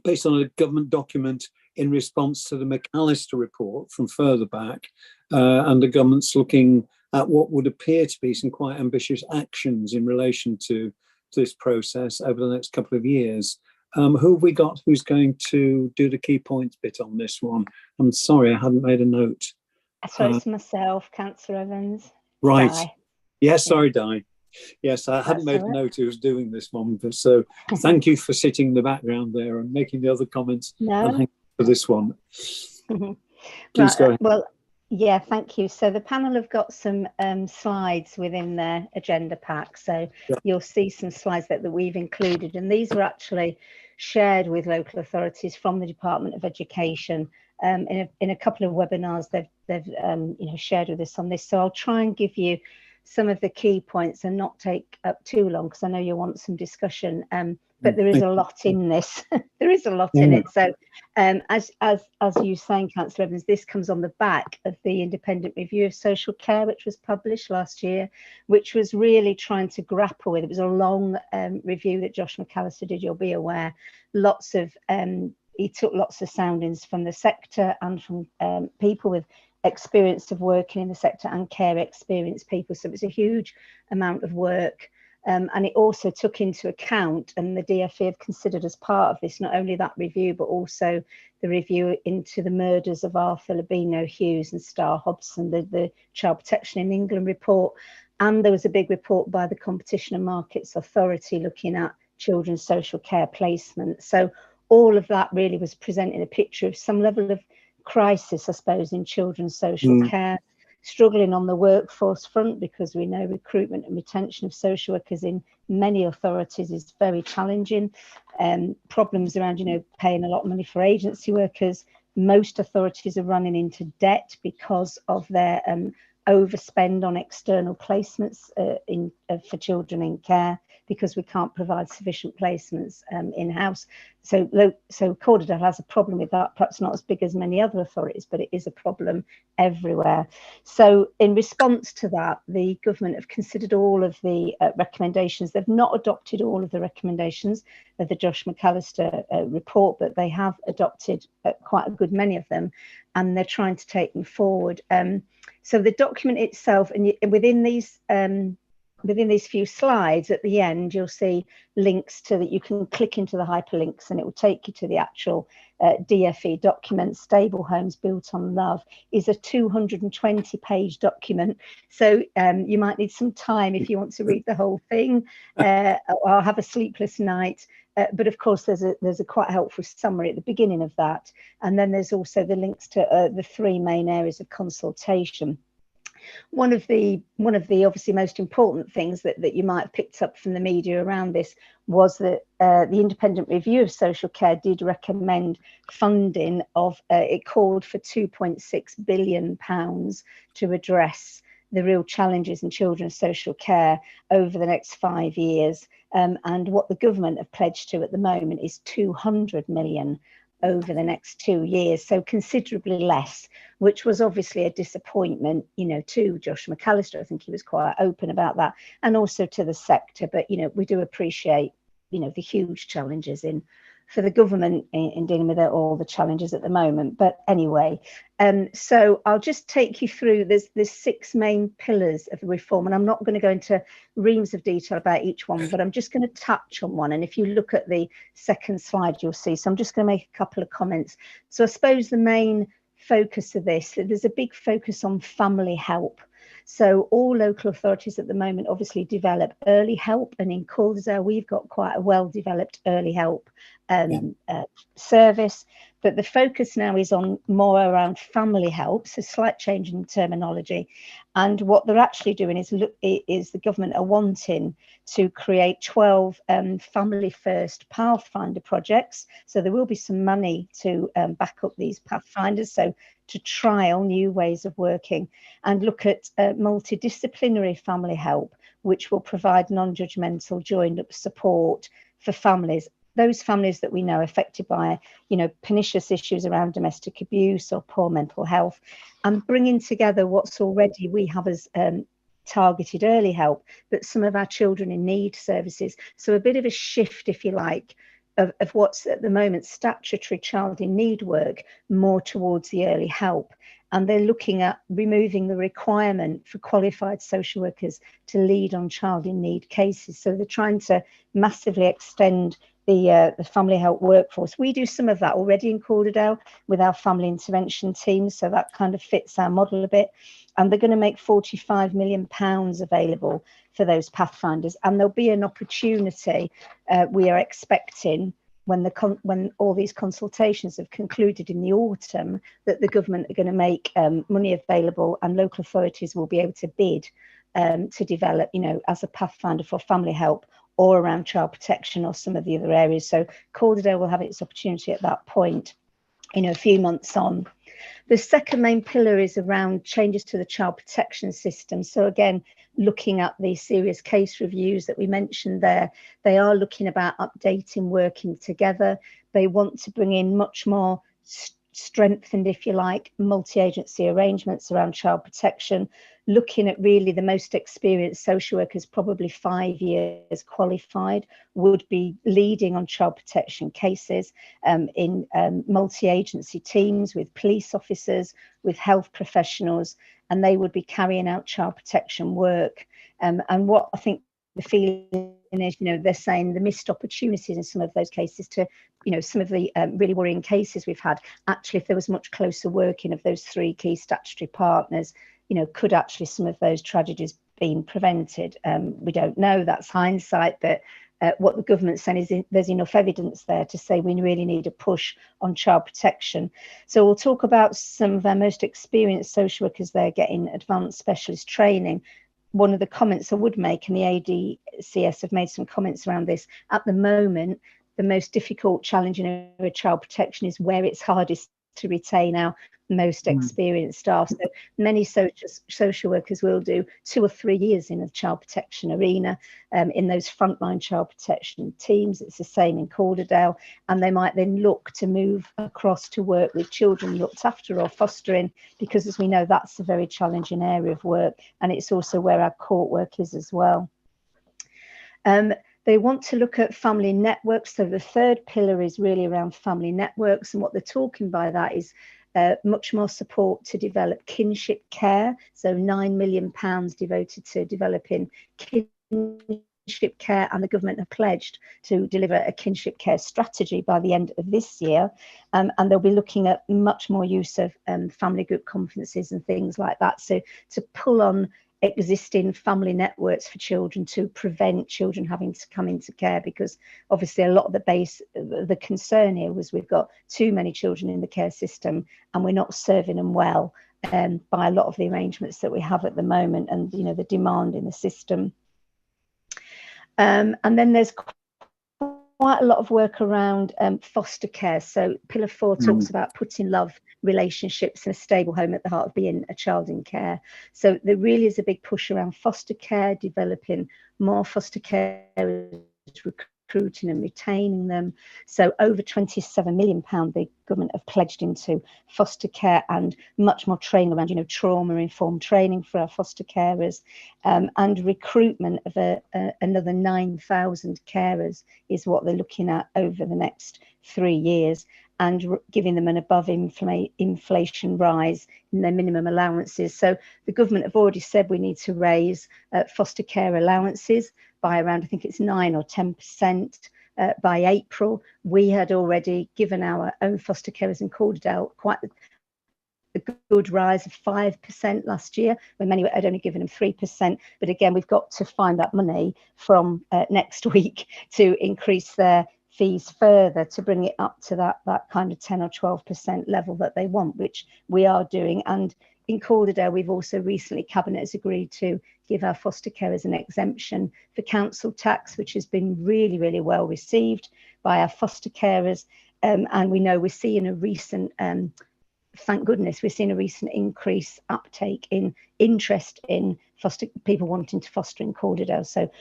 based on a government document in response to the McAllister report from further back, and the government's looking at what would appear to be some quite ambitious actions in relation to this process over the next couple of years. Who have we got who's going to do the key points bit on this one? I'm sorry, I hadn't made a note. So it's myself, Councillor Evans. Right. Di. Yes, sorry, Di. Yes, I hadn't made a note who was doing this one, but so thank you for sitting in the background there and making the other comments. No. And thank you for this one. Please Right, go ahead. well, yeah, thank you. So the panel have got some slides within their agenda pack. So you'll see some slides that we've included, and these were actually shared with local authorities from the Department of Education in a couple of webinars they've shared with us on this. So I'll try and give you some of the key points and not take up too long, because I know you want some discussion. But there is a lot in this. There is a lot in it. So as you saying, Councillor Evans, this comes on the back of the independent review of social care, which was published last year, which was really trying to grapple with. It was a long review that Josh McAllister did, you'll be aware. He took lots of soundings from the sector and from people with experience of working in the sector and care experienced people. So it was a huge amount of work. And it also took into account, and the DfE have considered as part of this, not only that review, but also the review into the murders of Arthur Labino Hughes and Star Hobson, the Child Protection in England report. And there was a big report by the Competition and Markets Authority looking at children's social care placement. So all of that really was presenting a picture of some level of crisis, I suppose, in children's social care. Struggling on the workforce front, because we know recruitment and retention of social workers in many authorities is very challenging. Problems around, paying a lot of money for agency workers. Most authorities are running into debt because of their overspend on external placements for children in care, because we can't provide sufficient placements in-house. So Calderdale has a problem with that, perhaps not as big as many other authorities, but it is a problem everywhere. So in response to that, the government have considered all of the recommendations. They've not adopted all of the recommendations of the Josh McAllister report, but they have adopted quite a good many of them, and they're trying to take them forward. So the document itself, and within these few slides at the end, you'll see links to that. You can click into the hyperlinks and it will take you to the actual DfE document. Stable Homes Built on Love is a 220-page document. So you might need some time if you want to read the whole thing or have a sleepless night. But of course, there's a quite helpful summary at the beginning of that. And then there's also the links to the 3 main areas of consultation. One of the obviously most important things that you might have picked up from the media around this was that the independent review of social care did recommend funding of, it called for £2.6 billion to address the real challenges in children's social care over the next 5 years. And what the government have pledged to at the moment is 200 million over the next 2 years, so considerably less, which was obviously a disappointment, to Josh McAllister. I think he was quite open about that, and also to the sector. But we do appreciate, the huge challenges for the government in dealing with all the challenges at the moment. But anyway, so I'll just take you through. There's 6 main pillars of the reform, and I'm not going to go into reams of detail about each one, but I'm just going to touch on one. And if you look at the second slide, you'll see. So I'm just going to make a couple of comments. So I suppose the main focus of this, there's a big focus on family help. So all local authorities at the moment obviously develop early help, and in Calderdale we've got quite a well-developed early help service, but the focus now is on more around family help, so slight change in terminology. And what they're actually doing is the government are wanting to create 12 family first pathfinder projects. So there will be some money to back up these pathfinders, so to trial new ways of working and look at multidisciplinary family help, which will provide non-judgmental joined-up support for families, those families that we know affected by, pernicious issues around domestic abuse or poor mental health, and bringing together what's already we have as targeted early help, but some of our children in need services. So a bit of a shift, if you like, of what's at the moment statutory child in need work, more towards the early help. And they're looking at removing the requirement for qualified social workers to lead on child in need cases. So they're trying to massively extend the family help workforce. We do some of that already in Calderdale with our family intervention team, so that kind of fits our model a bit. And they're going to make £45 million available for those pathfinders, and there'll be an opportunity we are expecting when all these consultations have concluded in the autumn, that the government are going to make money available, and local authorities will be able to bid to develop, as a pathfinder for family help or around child protection or some of the other areas. So Calderdale will have its opportunity at that point, a few months on. The second main pillar is around changes to the child protection system. So again, looking at the serious case reviews that we mentioned there, they are looking about updating, working together. They want to bring in much more strengthened, if you like, multi-agency arrangements around child protection, looking at really the most experienced social workers, probably 5 years qualified, would be leading on child protection cases in multi-agency teams with police officers, with health professionals, and they would be carrying out child protection work. And what I think the feeling is, they're saying the missed opportunities in some of those cases to, some of the really worrying cases we've had, actually, if there was much closer working of those three key statutory partners, could actually some of those tragedies been prevented? We don't know, that's hindsight, but what the government's saying is there's enough evidence there to say we really need a push on child protection. So we'll talk about some of our most experienced social workers there getting advanced specialist training. One of the comments I would make, and the ADCS have made some comments around this, at the moment, the most difficult challenge in area of child protection is where it's hardest to retain our most experienced staff. So many social workers will do 2 or 3 years in a child protection arena, in those frontline child protection teams. It's the same in Calderdale, and they might then look to move across to work with children looked after or fostering, because as we know, that's a very challenging area of work, and it's also where our court work is as well. They want to look at family networks. So the third pillar is really around family networks, and what they're talking by that is much more support to develop kinship care. So £9 million devoted to developing kinship care, and the government have pledged to deliver a kinship care strategy by the end of this year. And they'll be looking at much more use of family group conferences and things like that. So to pull on existing family networks for children to prevent children having to come into care, because obviously a lot of the concern here was we've got too many children in the care system and we're not serving them well by a lot of the arrangements that we have at the moment, and the demand in the system. And then there's quite a lot of work around foster care. So Pillar 4 talks about putting love, relationships, and a stable home at the heart of being a child in care. So there really is a big push around foster care, developing more foster carers, recruiting and retaining them. So over £27 million the government have pledged into foster care, and much more training around trauma-informed training for our foster carers, and recruitment of another 9,000 carers is what they're looking at over the next 3 years, and giving them an above inflation rise in their minimum allowances. So the government have already said we need to raise foster care allowances by around, I think it's 9 or 10% by April. We had already given our own foster carers in Calderdale quite a good rise of 5% last year, when many had only given them 3%. But again, we've got to find that money from next week to increase their fees further, to bring it up to that kind of 10 or 12% level that they want, which we are doing. And in Calderdale, we've also recently, Cabinet has agreed to give our foster carers an exemption for council tax, which has been really, really well received by our foster carers. And we know we're seeing a recent thank goodness we've seen a recent increase uptake in interest in foster people wanting to foster in Calderdale. So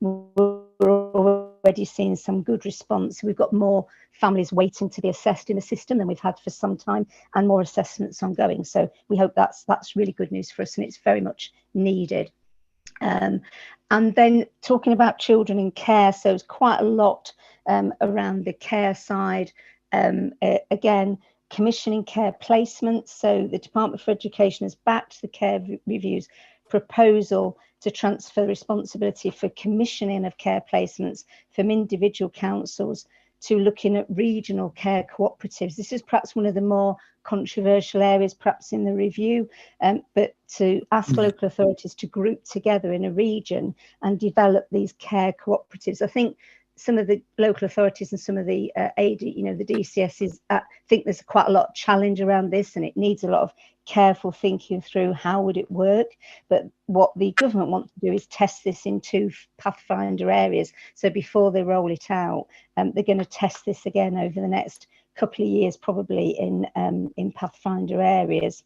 we're already seeing some good response. We've got more families waiting to be assessed in the system than we've had for some time, and more assessments ongoing. So we hope that's really good news for us, and it's very much needed. And then talking about children in care, so it's quite a lot around the care side. Again, commissioning care placements. So the Department for Education has backed the care reviews proposal to transfer responsibility for commissioning of care placements from individual councils to looking at regional care cooperatives. This is perhaps one of the more controversial areas perhaps in the review, but to ask local authorities to group together in a region and develop these care cooperatives. I think some of the local authorities and some of the AD, the DCSs, think there's quite a lot of challenge around this, and it needs a lot of careful thinking through how would it work. But what the government want to do is test this in 2 pathfinder areas. So before they roll it out, they're going to test this again over the next couple of years, probably in pathfinder areas.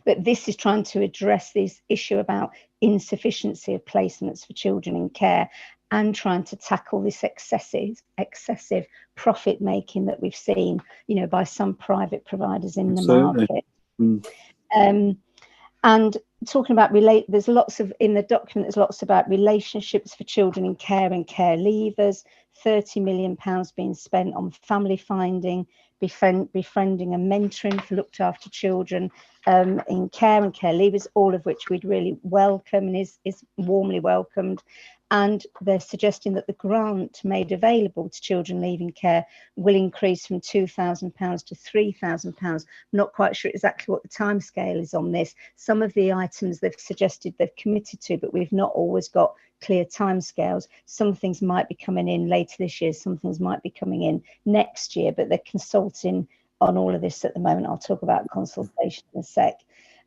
But this is trying to address this issue about insufficiency of placements for children in care, and trying to tackle this excessive profit making that we've seen, by some private providers in the market. And talking about there's lots of, in the document, there's lots about relationships for children in care and care leavers, £30 million being spent on family finding, befriending and mentoring for looked after children in care and care leavers, all of which we'd really welcome and is warmly welcomed. And they're suggesting that the grant made available to children leaving care will increase from £2,000 to £3,000. I'm not quite sure exactly what the timescale is on this. Some of the items they've suggested they've committed to, but we've not always got clear timescales. Some things might be coming in later this year, some things might be coming in next year, but they're consulting on all of this at the moment. I'll talk about consultation in a sec.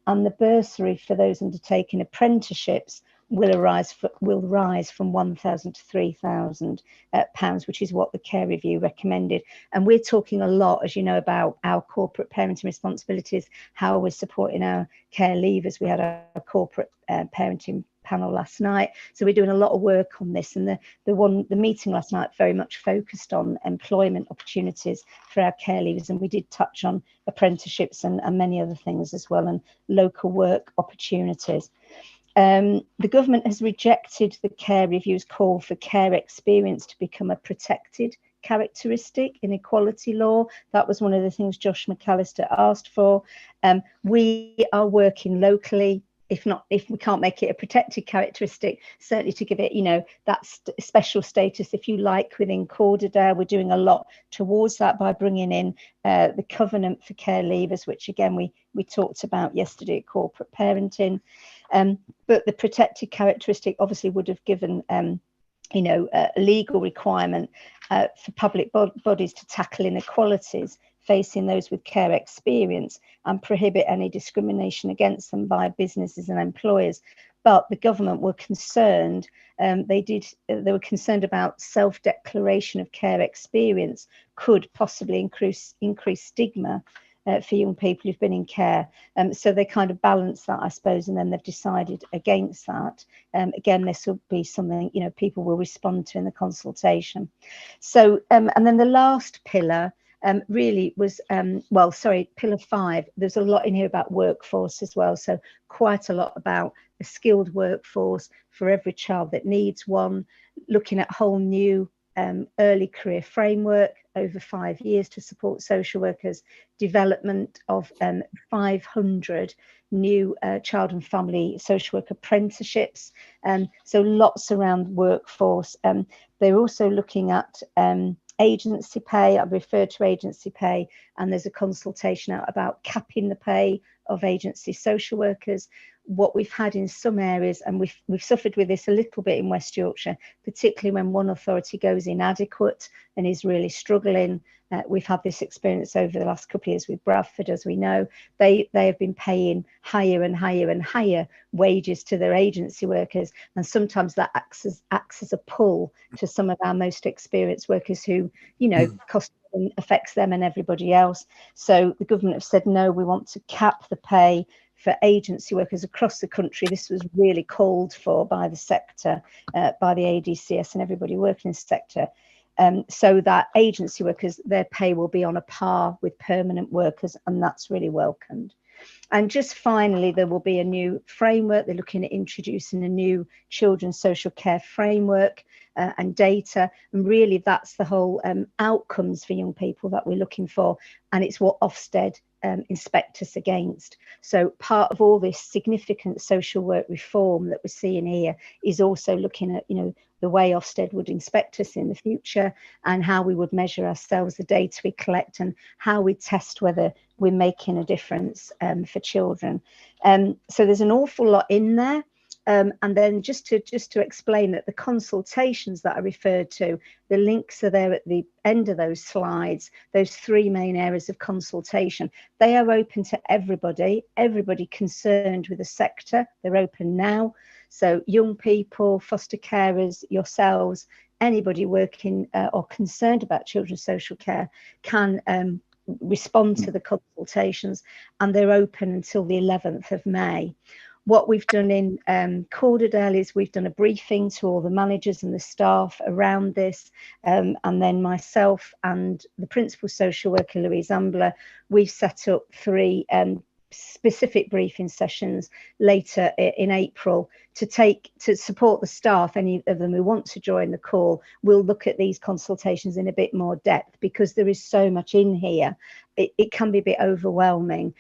And the bursary for those undertaking apprenticeships will rise from £1,000 to £3,000, which is what the care review recommended. And we're talking a lot, as you know, about our corporate parenting responsibilities, how we're supporting our care leavers. We had a corporate parenting panel last night, so we're doing a lot of work on this. And the meeting last night very much focused on employment opportunities for our care leavers, and we did touch on apprenticeships and many other things as well, and local work opportunities. The government has rejected the care review's call for care experience to become a protected characteristic in equality law. That was one of the things Josh McAllister asked for. We are working locally, if we can't make it a protected characteristic, certainly to give it, that special status, if you like, within Calderdale. We're doing a lot towards that by bringing in the covenant for care leavers, which again we talked about yesterday at corporate parenting. But the protected characteristic obviously would have given a legal requirement for public bodies to tackle inequalities facing those with care experience and prohibit any discrimination against them by businesses and employers. But the government were concerned, they were concerned about self-declaration of care experience could possibly increase stigma for young people who've been in care. So they kind of balance that, I suppose, and then they've decided against that. Again, this will be something, people will respond to in the consultation. So, and then the last pillar really was, pillar 5, there's a lot in here about workforce as well. So quite a lot about a skilled workforce for every child that needs one, looking at whole new early career framework over 5 years to support social workers, development of 500 new child and family social work apprenticeships. So lots around workforce. They're also looking at agency pay. I've referred to agency pay, and there's a consultation out about capping the pay of agency social workers. what we've had in some areas, and we've suffered with this a little bit in West Yorkshire, particularly when one authority goes inadequate and is really struggling. We've had this experience over the last couple of years with Bradford, as we know. They have been paying higher and higher and higher wages to their agency workers, and sometimes that acts as a pull to some of our most experienced workers who, you know, cost affects them and everybody else. So the government have said, no, we want to cap the pay for agency workers across the country. This was really called for by the sector, by the ADCS and everybody working in the sector. So that agency workers, their pay will be on a par with permanent workers, and that's really welcomed. And just finally, there will be a new framework. They're looking at introducing a new children's social care framework and data. And really, that's the whole outcomes for young people that we're looking for. And it's what Ofsted inspect us against. So part of all this significant social work reform that we're seeing here is also looking at, you know, the way Ofsted would inspect us in the future and how we would measure ourselves, the data we collect, and how we test whether we're making a difference for children. So there's an awful lot in there. And then just to explain that the consultations that I referred to, the links are there at the end of those slides, those 3 main areas of consultation. They are open to everybody concerned with the sector. They're open now. So young people, foster carers, yourselves, anybody working or concerned about children's social care can respond to the consultations, and they're open until the 11th of May. What we've done in Calderdale is we've done a briefing to all the managers and the staff around this, and then myself and the principal social worker, Louise Ambler, we've set up 3 specific briefing sessions later in April to support the staff. Any of them who want to join the call will look at these consultations in a bit more depth, because there is so much in here. It can be a bit overwhelming.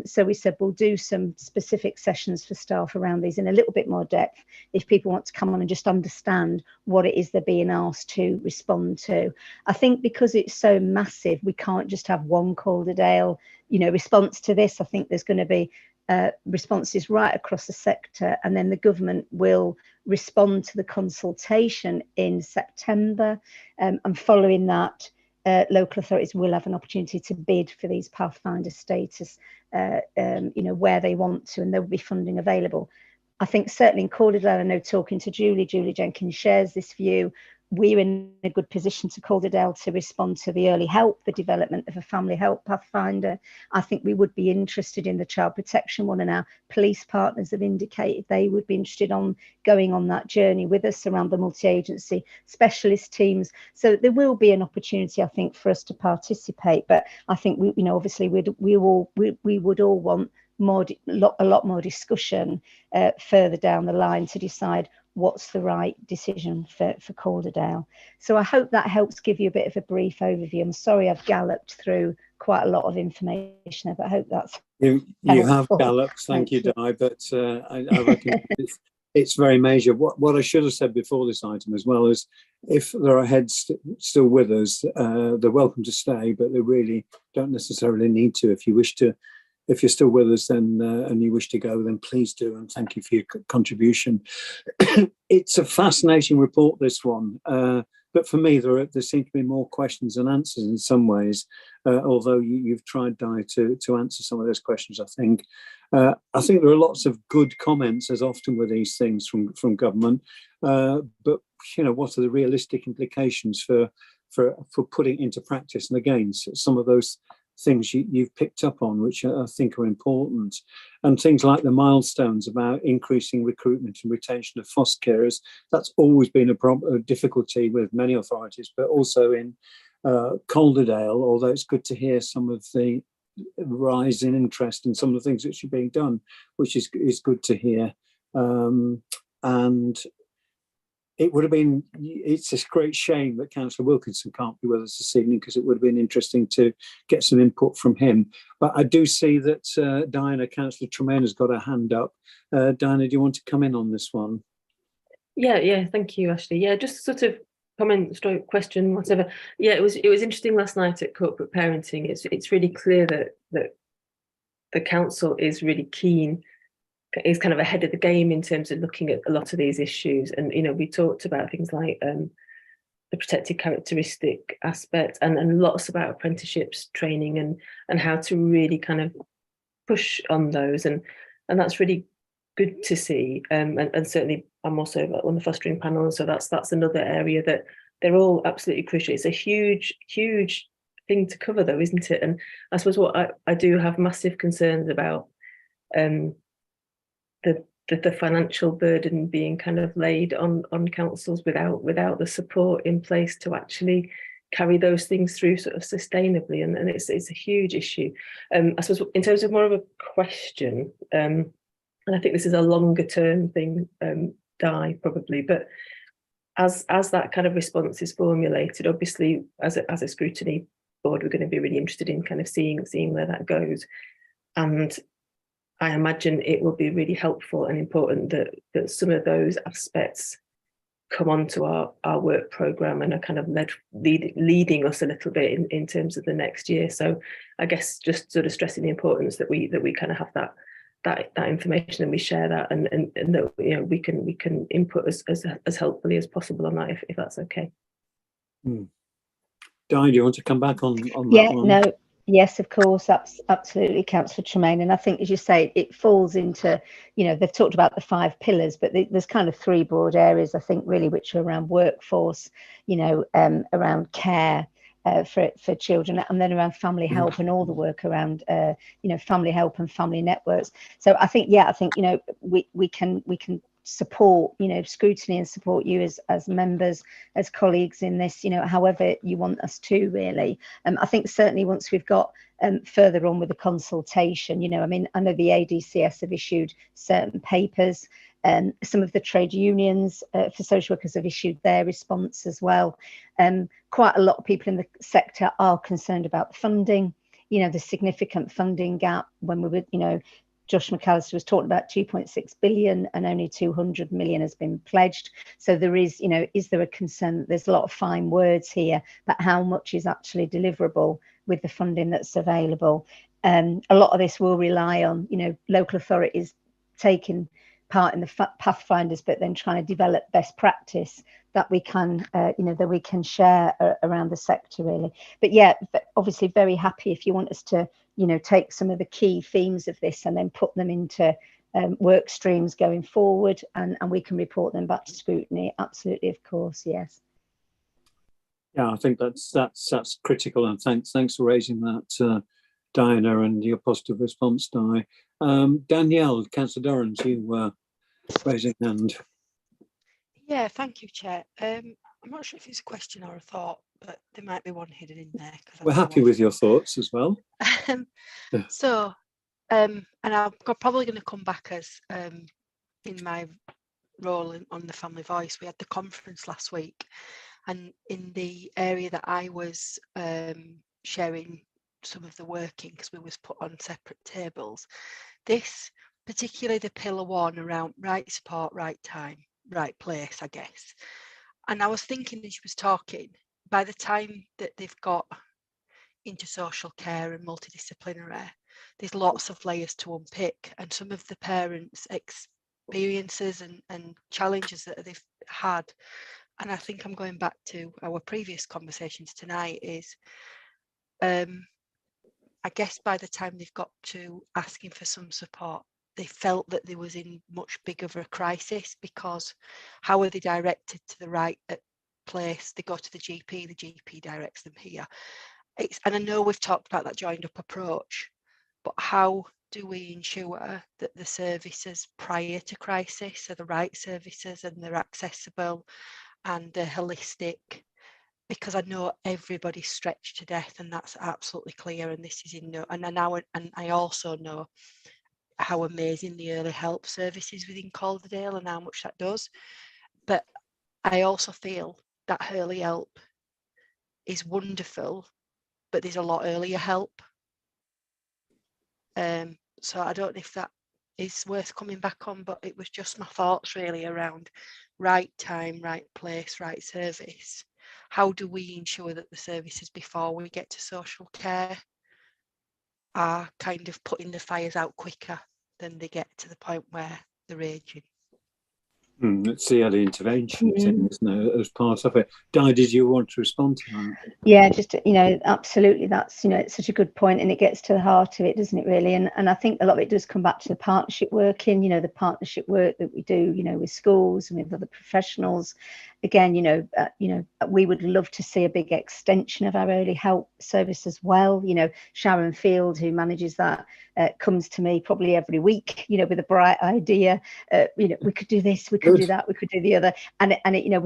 So we said we'll do some specific sessions for staff around these in a little bit more depth if people want to come on and just understand what it is they're being asked to respond to. I think because it's so massive, we can't just have one Calderdale, you know, response to this. I think there's going to be responses right across the sector, and then the government will respond to the consultation in September, and following that, local authorities will have an opportunity to bid for these Pathfinder status, you know, where they want to, and there will be funding available. I think certainly in Calderdale, I know talking to Julie Jenkins shares this view. We're in a good position to Calderdale to respond to the early help, the development of a family help pathfinder. I think we would be interested in the child protection one, and our police partners have indicated they would be interested on going on that journey with us around the multi-agency specialist teams. So there will be an opportunity, I think, for us to participate. But I think we, you know, obviously we would all want a lot more discussion further down the line to decide what's the right decision for Calderdale. So I hope that helps give you a bit of a brief overview. I'm sorry I've galloped through quite a lot of information, but I hope that's you have galloped. Thank you, Di. But I reckon it's very major. What I should have said before this item as well is, if there are heads still with us, they're welcome to stay, but they really don't necessarily need to. If you wish to. If you're still with us, then and you wish to go, then please do, and thank you for your contribution. It's a fascinating report, this one, but for me there seem to be more questions than answers in some ways, although you've tried, Di, to answer some of those questions. I think there are lots of good comments, as often with these things from government, but you know, what are the realistic implications for putting into practice? And again, some of those things you've picked up on, which I think are important, and things like the milestones about increasing recruitment and retention of foster carers. That's always been a difficulty with many authorities, but also in Calderdale, although it's good to hear some of the rise in interest in some of the things which are being done, which is good to hear. And it would have been, it's a great shame that Councillor Wilkinson can't be with us this evening, because it would have been interesting to get some input from him. But I do see that Diana, Councillor Tremaine, has got her hand up. Diana, do you want to come in on this one? Yeah, thank you, Ashley. Yeah, just sort of comment, stroke, question, whatever. Yeah, it was interesting last night at Corporate Parenting. It's really clear that the council is really keen is kind of ahead of the game in terms of looking at a lot of these issues. And we talked about things like the protected characteristic aspect, and lots about apprenticeships training and how to really kind of push on those, and that's really good to see. And certainly I'm also on the fostering panel, and so that's another area that they're all absolutely crucial. It's a huge thing to cover though, isn't it? And I suppose what I do have massive concerns about the financial burden being kind of laid on councils without the support in place to actually carry those things through sort of sustainably, and it's a huge issue. I suppose in terms of more of a question, and I think this is a longer term thing, Di, probably, but as that kind of response is formulated, obviously as a scrutiny board, we're going to be really interested in kind of seeing where that goes. And I imagine it will be really helpful and important that some of those aspects come onto our work programme and are kind of leading us a little bit in terms of the next year. So I guess just sort of stressing the importance that we kind of have that information, and we share that, and that we can input as helpfully as possible on that, if that's okay. Di, do you want to come back on that one? No. Yes, of course, that's absolutely, Councillor Tremaine. And I think, as you say, it falls into, they've talked about the 5 pillars, but there's kind of 3 broad areas, I think, really, which are around workforce, around care for children, and then around family help and all the work around, family help and family networks. So I think, we can support scrutiny and support you as members, as colleagues in this, however you want us to, really. I think certainly once we've got further on with the consultation, I know the ADCS have issued certain papers, some of the trade unions for social workers have issued their response as well. Quite a lot of people in the sector are concerned about the funding, the significant funding gap when we were, Josh McAllister was talking about 2.6 billion and only 200 million has been pledged. So there is, is there a concern that there's a lot of fine words here, but how much is actually deliverable with the funding that's available? A lot of this will rely on, local authorities taking part in the pathfinders, but then trying to develop best practice that we can, that we can share around the sector, really. But yeah, obviously very happy if you want us to, take some of the key themes of this and then put them into work streams going forward, and we can report them back to scrutiny. Absolutely, of course, yes. Yeah, I think that's critical, and thanks for raising that, Diana, and your positive response, Di. Danielle, Councillor Dorrans, you raising hand. Yeah, thank you, Chair. I'm not sure if it's a question or a thought, but there might be one hidden in there. We're happy with your thoughts as well. So, and I'm probably going to come back as in my role on the Family Voice. We had the conference last week, and in the area that I was sharing some of the working, because we was put on separate tables, this particularly the pillar 1 around right support, right time, right place, I guess. And I was thinking as she was talking, by the time that they've got into social care and multidisciplinary, there's lots of layers to unpick, and some of the parents' experiences and challenges that they've had. And I think I'm going back to our previous conversations tonight is, I guess by the time they've got to asking for some support, they felt that they was in much bigger of a crisis, because how are they directed to the right place? They go to the GP directs them here. And I know we've talked about that joined up approach, but how do we ensure that the services prior to crisis are the right services and they're accessible and they're holistic? Because I know everybody's stretched to death, and that's absolutely clear, and this is and I also know how amazing the early help service is within Calderdale and how much that does. But I also feel that early help is wonderful, but there's a lot earlier help. So I don't know if that is worth coming back on, but it was just my thoughts really around right time, right place, right service. How do we ensure that the services before we get to social care are kind of putting the fires out quicker then they get to the point where they're aging. It's the early intervention thing, isn't it, as part of it. Di, did you want to respond to that? Yeah, just, absolutely. That's, it's such a good point, and it gets to the heart of it, doesn't it, really? And I think a lot of it does come back to the partnership working, the partnership work that we do, with schools and with other professionals. Again, we would love to see a big extension of our early help service as well. Sharon Field, who manages that, comes to me probably every week, with a bright idea. We could do this, we could do that, we could do the other, and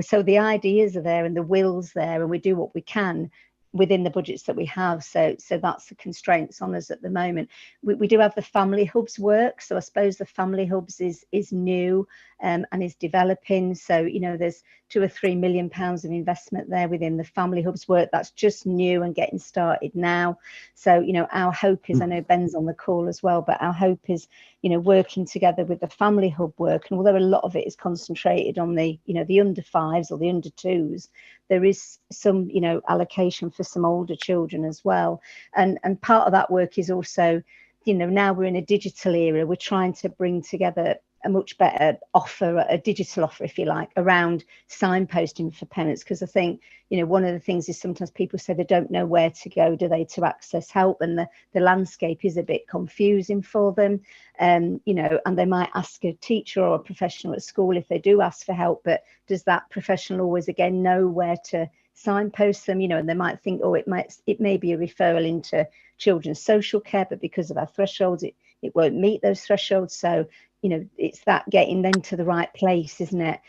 so the ideas are there and the will's there, and we do what we can within the budgets that we have. So that's the constraints on us at the moment. We do have the family hubs work. So I suppose the family hubs is new and is developing. So, there's £2 or £3 million of investment there within the family hubs work. That's just new and getting started now. So, our hope is, I know Ben's on the call as well, but our hope is, working together with the family hub work. And although a lot of it is concentrated on the, the under fives or the under twos, there is some, allocation for some older children as well. And part of that work is also, now we're in a digital era, we're trying to bring together a much better offer, a digital offer, if you like, around signposting for parents. Because I think, one of the things is sometimes people say they don't know where to go, do they, to access help, and the landscape is a bit confusing for them. And they might ask a teacher or a professional at school if they do ask for help, but does that professional always again know where to signpost them? And they might think, oh, it may be a referral into children's social care, but because of our thresholds, it won't meet those thresholds. So it's that getting them to the right place, isn't it?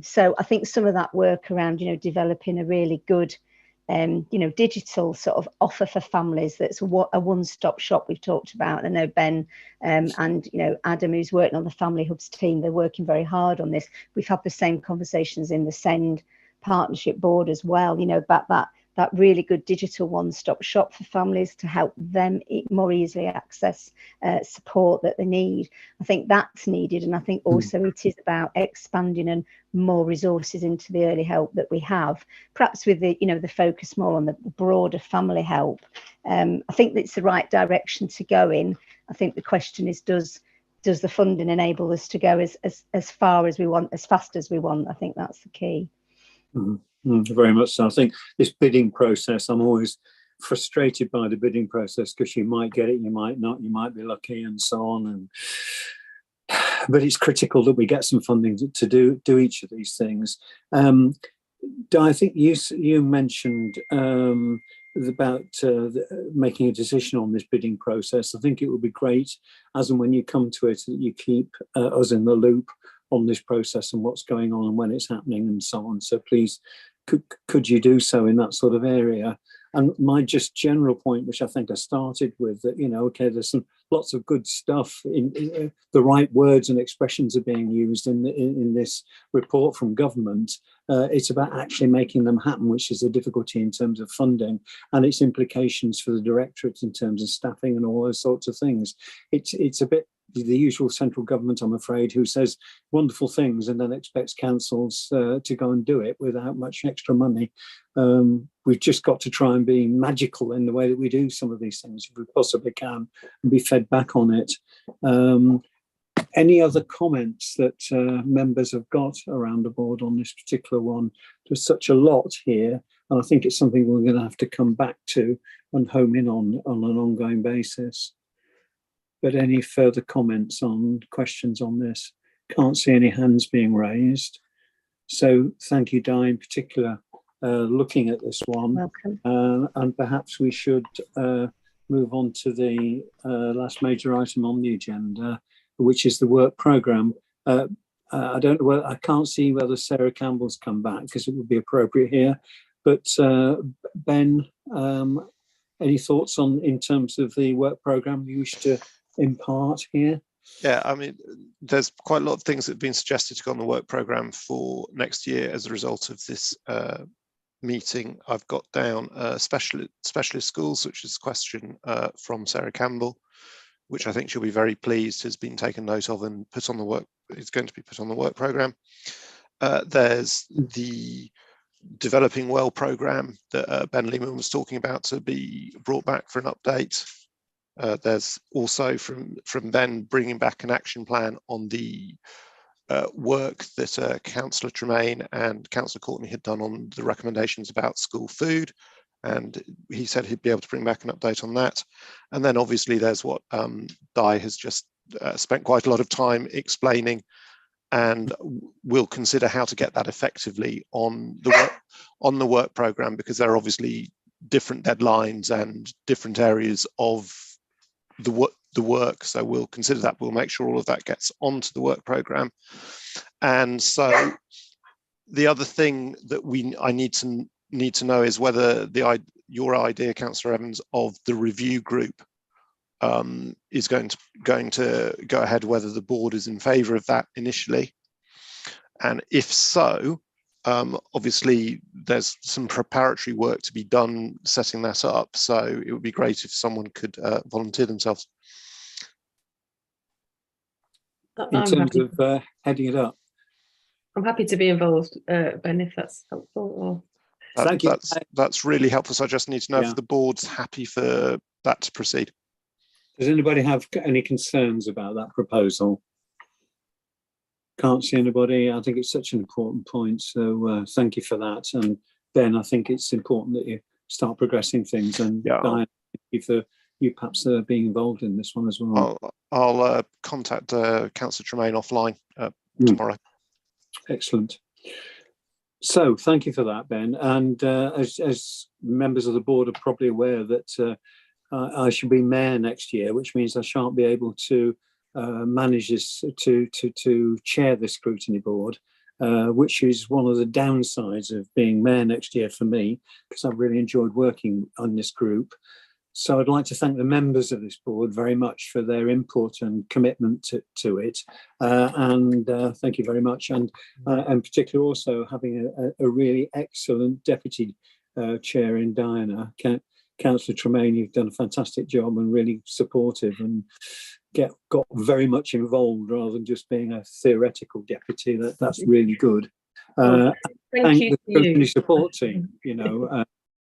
So I think some of that work around, developing a really good, digital sort of offer for families that's a one-stop shop we've talked about. I know Ben and, Adam, who's working on the Family Hubs team, they're working very hard on this. We've had the same conversations in the SEND partnership board as well, about that really good digital one-stop shop for families to help them more easily access support that they need. I think that's needed, and I think also it is about expanding and more resources into the early help that we have, perhaps with the the focus more on the broader family help. I think it's the right direction to go in. I think the question is, does the funding enable us to go as far as we want, as fast as we want? I think that's the key. Very much so. I think this bidding process, I'm always frustrated by the bidding process, because you might get it, you might not, you might be lucky, and so on. But it's critical that we get some funding to do each of these things. I think you mentioned about making a decision on this bidding process. I think it would be great, as and when you come to it, that you keep us in the loop on this process and what's going on and when it's happening and so on. So please, could you do so in that sort of area? And my just general point, which I think I started with, that okay, there's lots of good stuff in the right words and expressions are being used in this report from government. It's about actually making them happen, which is a difficulty in terms of funding and its implications for the directorate in terms of staffing and all those sorts of things. It's a bit the usual central government, I'm afraid, who says wonderful things and then expects councils to go and do it without much extra money. We've just got to try and be magical in the way that we do some of these things, if we possibly can, and be fed back on it. Any other comments that members have got around the board on this particular one? There's such a lot here, and I think it's something we're going to have to come back to and home in on an ongoing basis. But any further comments on questions on this? Can't see any hands being raised. So thank you, Di, in particular, looking at this one. Welcome. And perhaps we should move on to the last major item on the agenda, which is the work programme. I don't know, I can't see whether Sarah Campbell's come back because it would be appropriate here. But Ben, any thoughts in terms of the work programme you wish to impart here? Yeah, I mean, there's quite a lot of things that have been suggested to go on the work programme for next year as a result of this meeting. I've got down specialist schools, which is a question from Sarah Campbell, which I think she'll be very pleased has been taken note of and put on the work. It's going to be put on the work programme. There's the Developing Well programme that Ben Lehman was talking about to be brought back for an update. There's also from Ben bringing back an action plan on the work that Councillor Tremaine and Councillor Courtney had done on the recommendations about school food, and he said he'd be able to bring back an update on that. And then obviously there's what Di has just spent quite a lot of time explaining, and we'll consider how to get that effectively on the work programme, because there are obviously different deadlines and different areas of the work. So we'll consider that. We'll make sure all of that gets onto the work programme. And so the other thing that I need to know is whether your idea, Councillor Evans, of the review group is going to go ahead, whether the board is in favour of that initially. And if so, obviously there's some preparatory work to be done setting that up, so it would be great if someone could volunteer themselves. In terms of heading it up, I'm happy to be involved, Ben, if that's helpful. Thank you. That's really helpful. So I just need to know if the board's happy for that to proceed. Does anybody have any concerns about that proposal? Can't see anybody. I think it's such an important point, so thank you for that. And Ben, I think it's important that you start progressing things, and Diane, thank you for you perhaps being involved in this one as well. I'll contact Councillor Tremaine offline tomorrow. Excellent. So thank you for that, Ben. And as members of the board are probably aware that I should be mayor next year, which means I shan't be able to manage this to chair the scrutiny board, which is one of the downsides of being mayor next year for me, because I've really enjoyed working on this group. So I'd like to thank the members of this board very much for their input and commitment to it, and thank you very much. And particularly also having a really excellent deputy chair in Diana. Councillor Tremaine, you've done a fantastic job and really supportive, and got very much involved rather than just being a theoretical deputy. That's really good. Thank you. The scrutiny support team,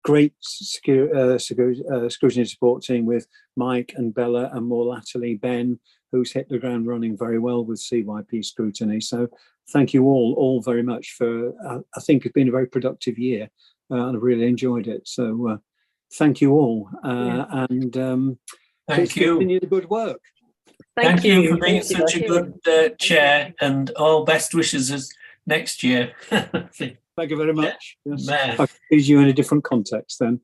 great scrutiny support team with Mike and Bella, and more latterly Ben, who's hit the ground running very well with CYP scrutiny. So thank you all very much for, I think it's been a very productive year, and I've really enjoyed it. So thank you all, and thank you. Continue the good work. Thank you for being such a good chair, and all best wishes as next year. Thank you very much. Yes. I'll use you in a different context then.